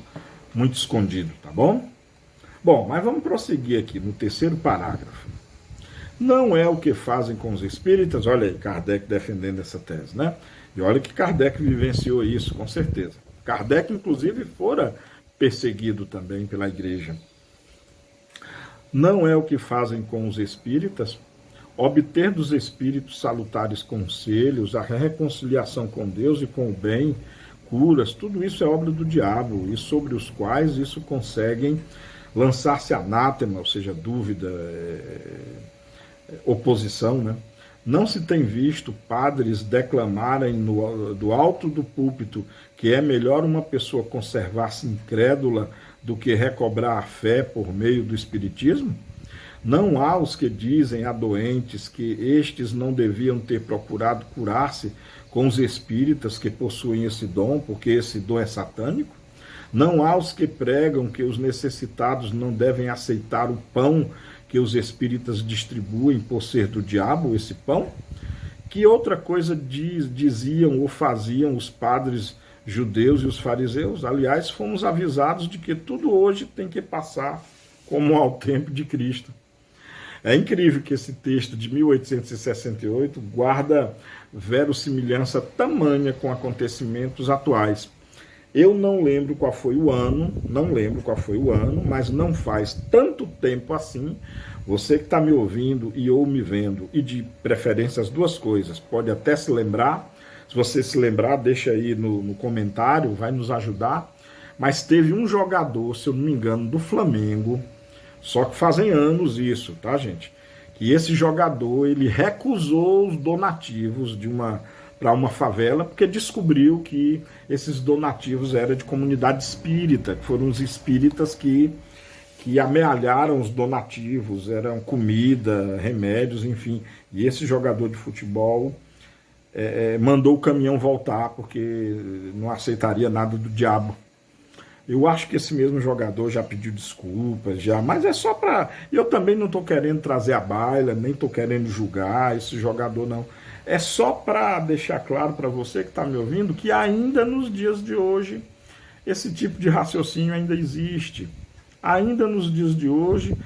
escondido, tá bom? Bom, mas vamos prosseguir aqui no terceiro parágrafo. Não é o que fazem com os espíritas, olha aí, Kardec defendendo essa tese, né? E olha que Kardec vivenciou isso, com certeza. Kardec, inclusive, fora perseguido também pela igreja. Não é o que fazem com os espíritas, obter dos espíritos salutares conselhos, a reconciliação com Deus e com o bem, curas, tudo isso é obra do diabo, e sobre os quais isso conseguem lançar-se anátema, ou seja, dúvida, oposição, né? Não se tem visto padres declamarem do alto do púlpito que é melhor uma pessoa conservar-se incrédula do que recobrar a fé por meio do espiritismo? Não há os que dizem a doentes que estes não deviam ter procurado curar-se com os espíritas que possuem esse dom, porque esse dom é satânico? Não há os que pregam que os necessitados não devem aceitar o pão que os espíritas distribuem por ser do diabo, esse pão? Que outra coisa diziam ou faziam os padres judeus e os fariseus? Aliás, fomos avisados de que tudo hoje tem que passar como ao tempo de Cristo. É incrível que esse texto de 1868 guarda verossimilhança tamanha com acontecimentos atuais. Eu não lembro qual foi o ano, mas não faz tanto tempo assim. Você que está me ouvindo e ou me vendo, e de preferência as duas coisas, pode até se lembrar. Se você se lembrar, deixa aí no comentário, vai nos ajudar. Mas teve um jogador, se eu não me engano, do Flamengo, só que fazem anos isso, tá, gente? Que esse jogador, ele recusou os donativos para uma favela, porque descobriu que esses donativos eram de comunidade espírita, que foram os espíritas que amealharam os donativos, eram comida, remédios, enfim. E esse jogador de futebol mandou o caminhão voltar, porque não aceitaria nada do diabo. Eu acho que esse mesmo jogador já pediu desculpas, mas é só para... Eu também não estou querendo trazer a baila, nem estou querendo julgar esse jogador, não. É só para deixar claro para você que está me ouvindo que ainda nos dias de hoje esse tipo de raciocínio ainda existe. Ainda nos dias de hoje,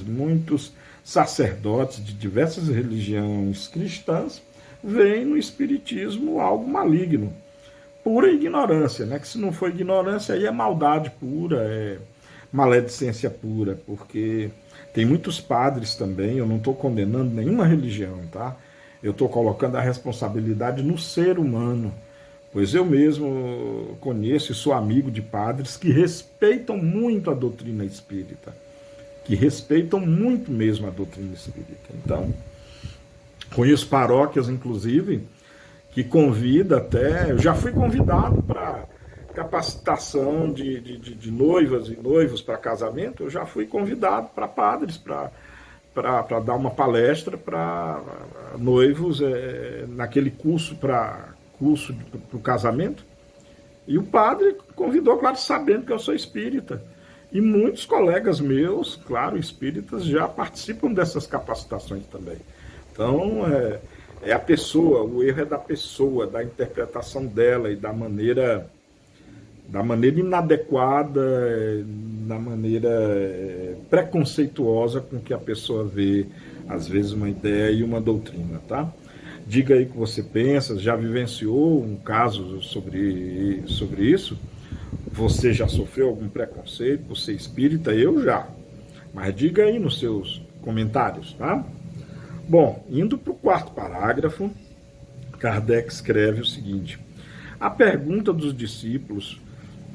muitos sacerdotes de diversas religiões cristãs veem no espiritismo algo maligno. Pura ignorância, né? Que se não for ignorância, aí é maldade pura, é maledicência pura, porque tem muitos padres também, eu não estou condenando nenhuma religião, tá? Eu estou colocando a responsabilidade no ser humano, pois eu mesmo conheço e sou amigo de padres que respeitam muito a doutrina espírita, que respeitam muito mesmo a doutrina espírita. Então, conheço paróquias, inclusive, que convida até... Eu já fui convidado para capacitação de noivas e noivos para casamento, eu já fui convidado para padres, para dar uma palestra para noivos naquele curso para o casamento. E o padre convidou, claro, sabendo que eu sou espírita. E muitos colegas meus, claro, espíritas, já participam dessas capacitações também. Então, é a pessoa, o erro é da pessoa, da interpretação dela e da maneira inadequada, da maneira preconceituosa com que a pessoa vê, às vezes, uma ideia e uma doutrina, tá? Diga aí o que você pensa, já vivenciou um caso sobre isso? Você já sofreu algum preconceito por ser espírita? Eu já. Mas diga aí nos seus comentários, tá? Bom, indo para o quarto parágrafo, Kardec escreve o seguinte: a pergunta dos discípulos: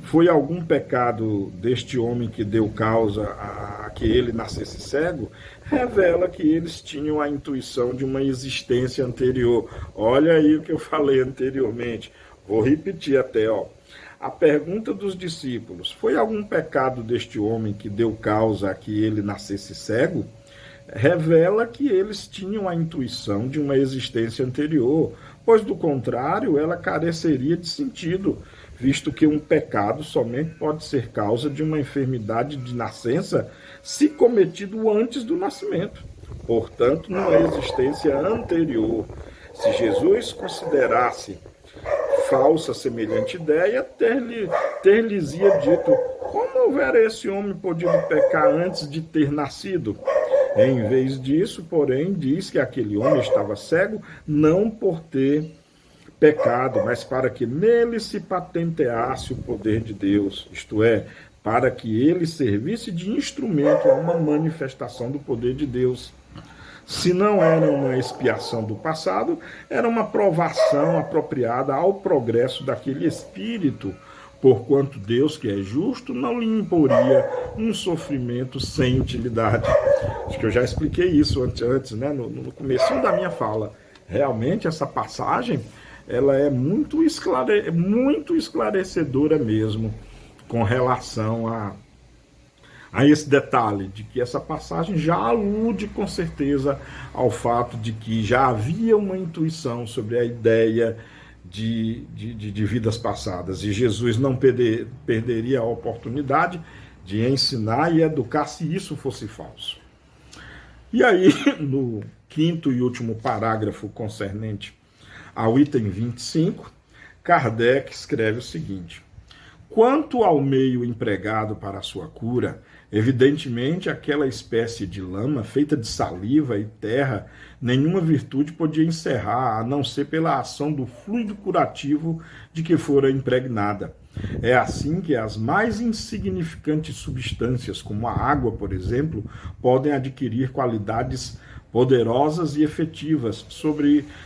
foi algum pecado deste homem que deu causa a que ele nascesse cego? Revela que eles tinham a intuição de uma existência anterior. Olha aí o que eu falei anteriormente. Vou repetir até, ó. A pergunta dos discípulos: foi algum pecado deste homem que deu causa a que ele nascesse cego? Revela que eles tinham a intuição de uma existência anterior, pois do contrário ela careceria de sentido, visto que um pecado somente pode ser causa de uma enfermidade de nascença se cometido antes do nascimento. Portanto, numa existência anterior, se Jesus considerasse falsa semelhante ideia, ter-lhes-ia dito: como houvera esse homem podido pecar antes de ter nascido? Em vez disso, porém, diz que aquele homem estava cego não por ter pecado, mas para que nele se patenteasse o poder de Deus, isto é, para que ele servisse de instrumento a uma manifestação do poder de Deus. Se não era uma expiação do passado, era uma provação apropriada ao progresso daquele espírito, porquanto Deus, que é justo, não lhe imporia um sofrimento sem utilidade. Acho que eu já expliquei isso antes, né, no começo da minha fala. Realmente, essa passagem ela é muito esclarecedora mesmo com relação a esse detalhe, de que essa passagem já alude com certeza ao fato de que já havia uma intuição sobre a ideia de vidas passadas, e Jesus não perderia a oportunidade de ensinar e educar se isso fosse falso. E aí, no quinto e último parágrafo concernente ao item 25, Kardec escreve o seguinte: quanto ao meio empregado para a sua cura, evidentemente aquela espécie de lama feita de saliva e terra, nenhuma virtude podia encerrar, a não ser pela ação do fluido curativo de que fora impregnada. É assim que as mais insignificantes substâncias, como a água, por exemplo, podem adquirir qualidades poderosas e efetivas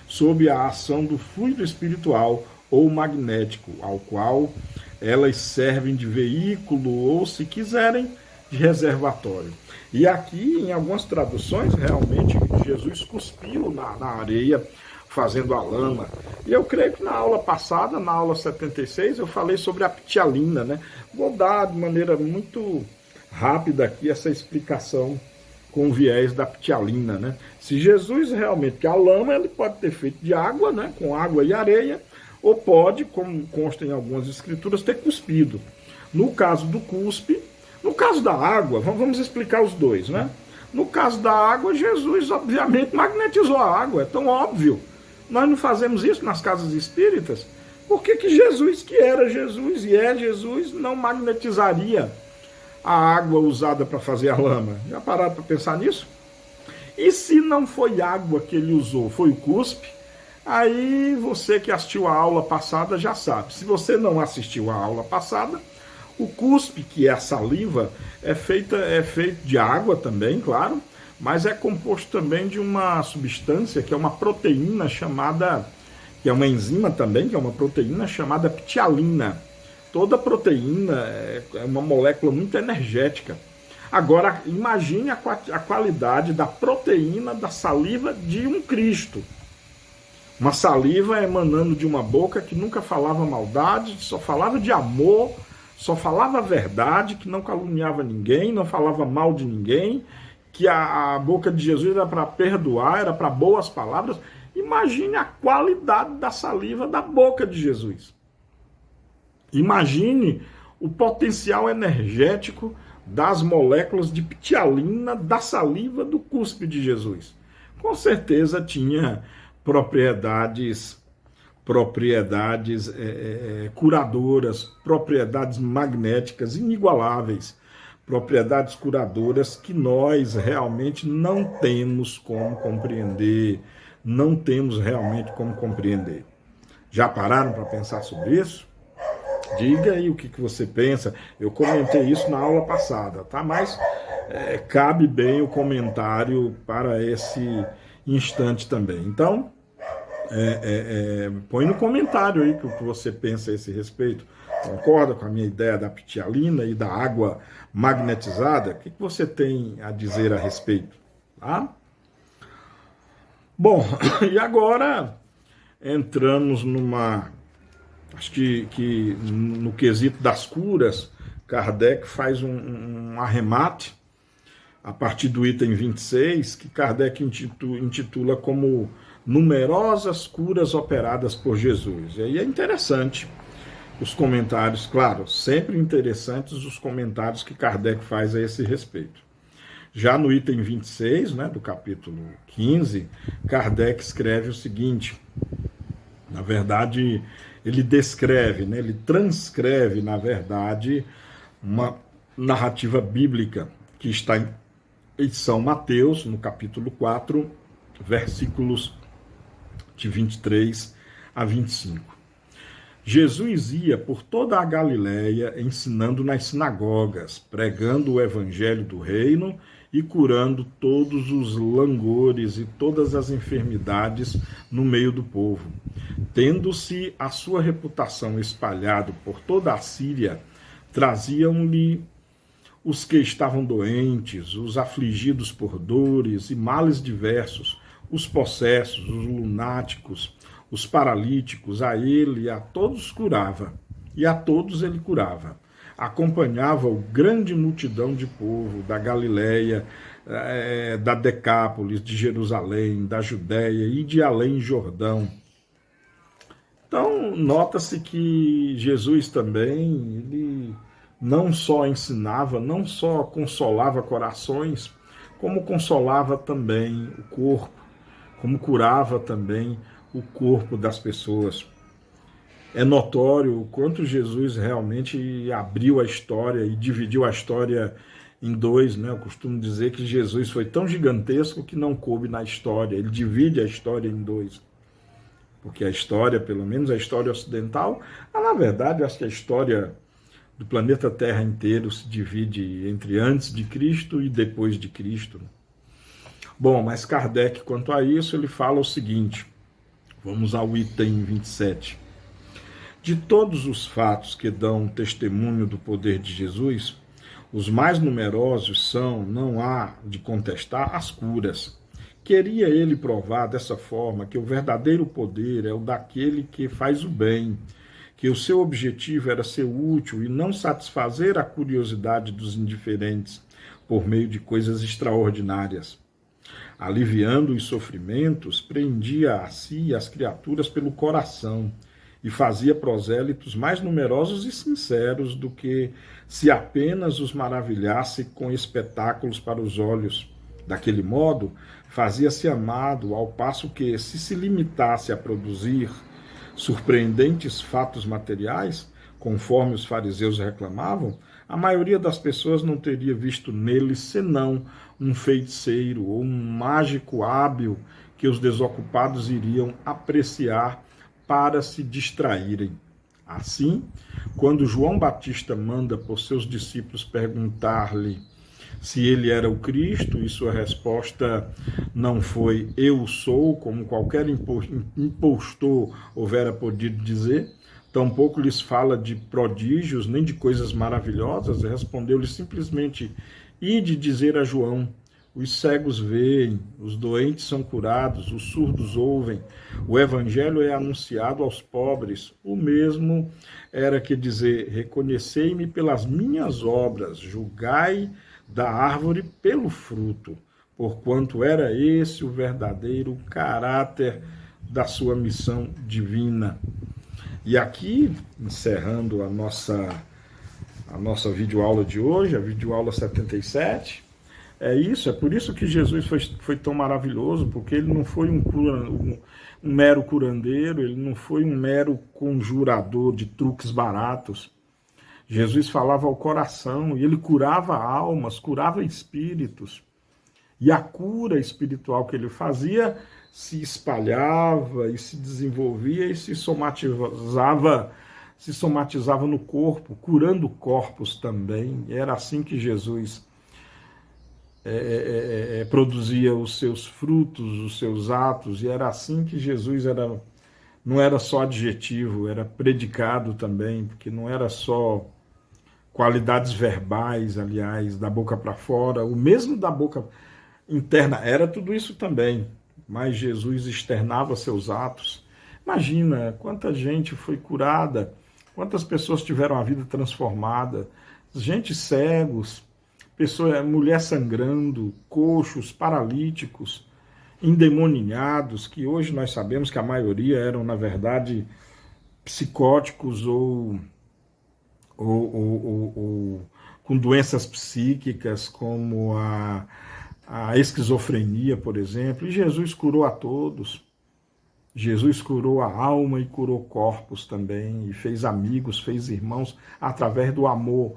sob a ação do fluido espiritual ou magnético, ao qual elas servem de veículo ou, se quiserem, de reservatório. E aqui, em algumas traduções, realmente, Jesus cuspiu na areia, fazendo a lama. E eu creio que na aula passada, na aula 76, eu falei sobre a ptialina, né? Vou dar de maneira muito rápida aqui essa explicação com o viés da ptialina, né? Se Jesus realmente, que a lama ele pode ter feito de água, né? Com água e areia, ou pode, como consta em algumas escrituras, ter cuspido. No caso do cuspe, no caso da água, vamos explicar os dois, né? No caso da água, Jesus obviamente magnetizou a água, é tão óbvio. Nós não fazemos isso nas casas espíritas. Por que Jesus, que era Jesus e é Jesus, não magnetizaria a água usada para fazer a lama? Já pararam para pensar nisso? E se não foi água que ele usou, foi o cuspe? Aí você que assistiu a aula passada já sabe. Se você não assistiu a aula passada, o cuspe, que é a saliva, é feito de água também, claro, mas é composto também de uma substância que é uma proteína chamada, que é uma enzima também, que é uma proteína chamada ptialina. Toda proteína é uma molécula muito energética. Agora, imagine a qualidade da proteína da saliva de um Cristo. Uma saliva emanando de uma boca que nunca falava maldade, só falava de amor, só falava a verdade, que não caluniava ninguém, não falava mal de ninguém, que a boca de Jesus era para perdoar, era para boas palavras. Imagine a qualidade da saliva da boca de Jesus. Imagine o potencial energético das moléculas de ptialina da saliva do cuspe de Jesus. Com certeza tinha propriedades curadoras, propriedades magnéticas inigualáveis, propriedades curadoras que nós realmente não temos como compreender, não temos realmente como compreender. Já pararam para pensar sobre isso? Diga aí o que você pensa. Eu comentei isso na aula passada, tá? Mas cabe bem o comentário para esse instante também. Então, põe no comentário aí o que você pensa a esse respeito. Concorda com a minha ideia da ptialina e da água magnetizada? O que você tem a dizer a respeito? Tá? Bom, e agora entramos acho que no quesito das curas, Kardec faz um arremate a partir do item 26, que Kardec intitula como numerosas curas operadas por Jesus. E aí é interessante os comentários, claro, sempre interessantes os comentários que Kardec faz a esse respeito. Já no item 26, né, do capítulo 15, Kardec escreve o seguinte, na verdade, ele descreve, né, ele transcreve, na verdade, uma narrativa bíblica que está em São Mateus, no capítulo 4, versículos de 23 a 25. Jesus ia por toda a Galiléia ensinando nas sinagogas, pregando o evangelho do reino e curando todos os langores e todas as enfermidades no meio do povo. Tendo-se a sua reputação espalhado por toda a Síria, traziam-lhe os que estavam doentes, os afligidos por dores e males diversos, os possessos, os lunáticos, os paralíticos, a ele, a todos curava, e a todos ele curava. Acompanhava-o grande multidão de povo da Galiléia, da Decápolis, de Jerusalém, da Judéia e de além Jordão. Então, nota-se que Jesus também, ele não só ensinava, não só consolava corações, como consolava também o corpo, como curava também o corpo das pessoas. É notório o quanto Jesus realmente abriu a história e dividiu a história em dois, né? Eu costumo dizer que Jesus foi tão gigantesco que não coube na história, ele divide a história em dois. Porque a história, pelo menos a história ocidental, na verdade, acho que a história do planeta Terra inteiro se divide entre antes de Cristo e depois de Cristo. Bom, mas Kardec, quanto a isso, ele fala o seguinte, vamos ao item 27. De todos os fatos que dão testemunho do poder de Jesus, os mais numerosos são, não há de contestar, as curas. Queria ele provar dessa forma que o verdadeiro poder é o daquele que faz o bem, que o seu objetivo era ser útil e não satisfazer a curiosidade dos indiferentes por meio de coisas extraordinárias. Aliviando os sofrimentos, prendia a si as criaturas pelo coração e fazia prosélitos mais numerosos e sinceros do que se apenas os maravilhasse com espetáculos para os olhos. Daquele modo, fazia-se amado, ao passo que, se limitasse a produzir surpreendentes fatos materiais, conforme os fariseus reclamavam, a maioria das pessoas não teria visto nele senão um feiticeiro ou um mágico hábil que os desocupados iriam apreciar para se distraírem. Assim, quando João Batista manda por seus discípulos perguntar-lhe se ele era o Cristo, e sua resposta não foi eu sou, como qualquer impostor houvera podido dizer, tampouco lhes fala de prodígios, nem de coisas maravilhosas, respondeu-lhe simplesmente, ide dizer a João, os cegos veem, os doentes são curados, os surdos ouvem, o evangelho é anunciado aos pobres, o mesmo era que dizer, reconhecei-me pelas minhas obras, julgai da árvore pelo fruto, porquanto era esse o verdadeiro caráter da sua missão divina. E aqui, encerrando a a nossa videoaula de hoje, a videoaula 77. É isso, é por isso que Jesus foi tão maravilhoso, porque ele não foi um mero curandeiro, ele não foi um mero conjurador de truques baratos. Jesus falava ao coração e ele curava almas, curava espíritos. E a cura espiritual que ele fazia se espalhava e se desenvolvia e se somatizava no corpo, curando corpos também. Era assim que Jesus produzia os seus frutos, os seus atos, e era assim que Jesus não era só adjetivo, era predicado também, porque não era só qualidades verbais, aliás, da boca para fora, o mesmo da boca interna, era tudo isso também, mas Jesus externava seus atos. Imagina quanta gente foi curada, quantas pessoas tiveram a vida transformada, gente cegos, mulher sangrando, coxos, paralíticos, endemoninhados, que hoje nós sabemos que a maioria eram, na verdade, psicóticos ou com doenças psíquicas, como a esquizofrenia, por exemplo. E Jesus curou a todos. Jesus curou a alma e curou corpos também, e fez amigos, fez irmãos, através do amor.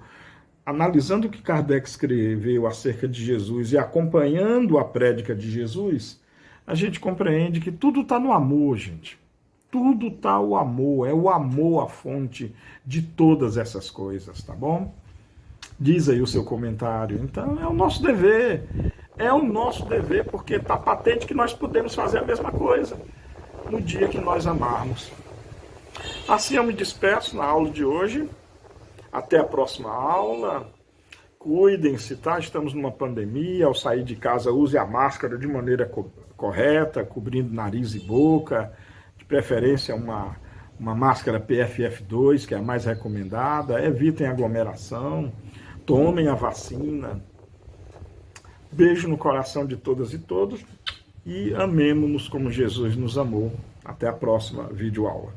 Analisando o que Kardec escreveu acerca de Jesus e acompanhando a prédica de Jesus, a gente compreende que tudo está no amor, gente. Tudo está o amor, é o amor a fonte de todas essas coisas, tá bom? Diz aí o seu comentário. Então é o nosso dever, porque está patente que nós podemos fazer a mesma coisa no dia que nós amarmos. Assim eu me despeço na aula de hoje. Até a próxima aula. Cuidem-se, tá? Estamos numa pandemia. Ao sair de casa, use a máscara de maneira correta, cobrindo nariz e boca. De preferência, uma máscara PFF2, que é a mais recomendada. Evitem aglomeração. Tomem a vacina. Beijo no coração de todas e todos. E amemo-nos como Jesus nos amou. Até a próxima videoaula.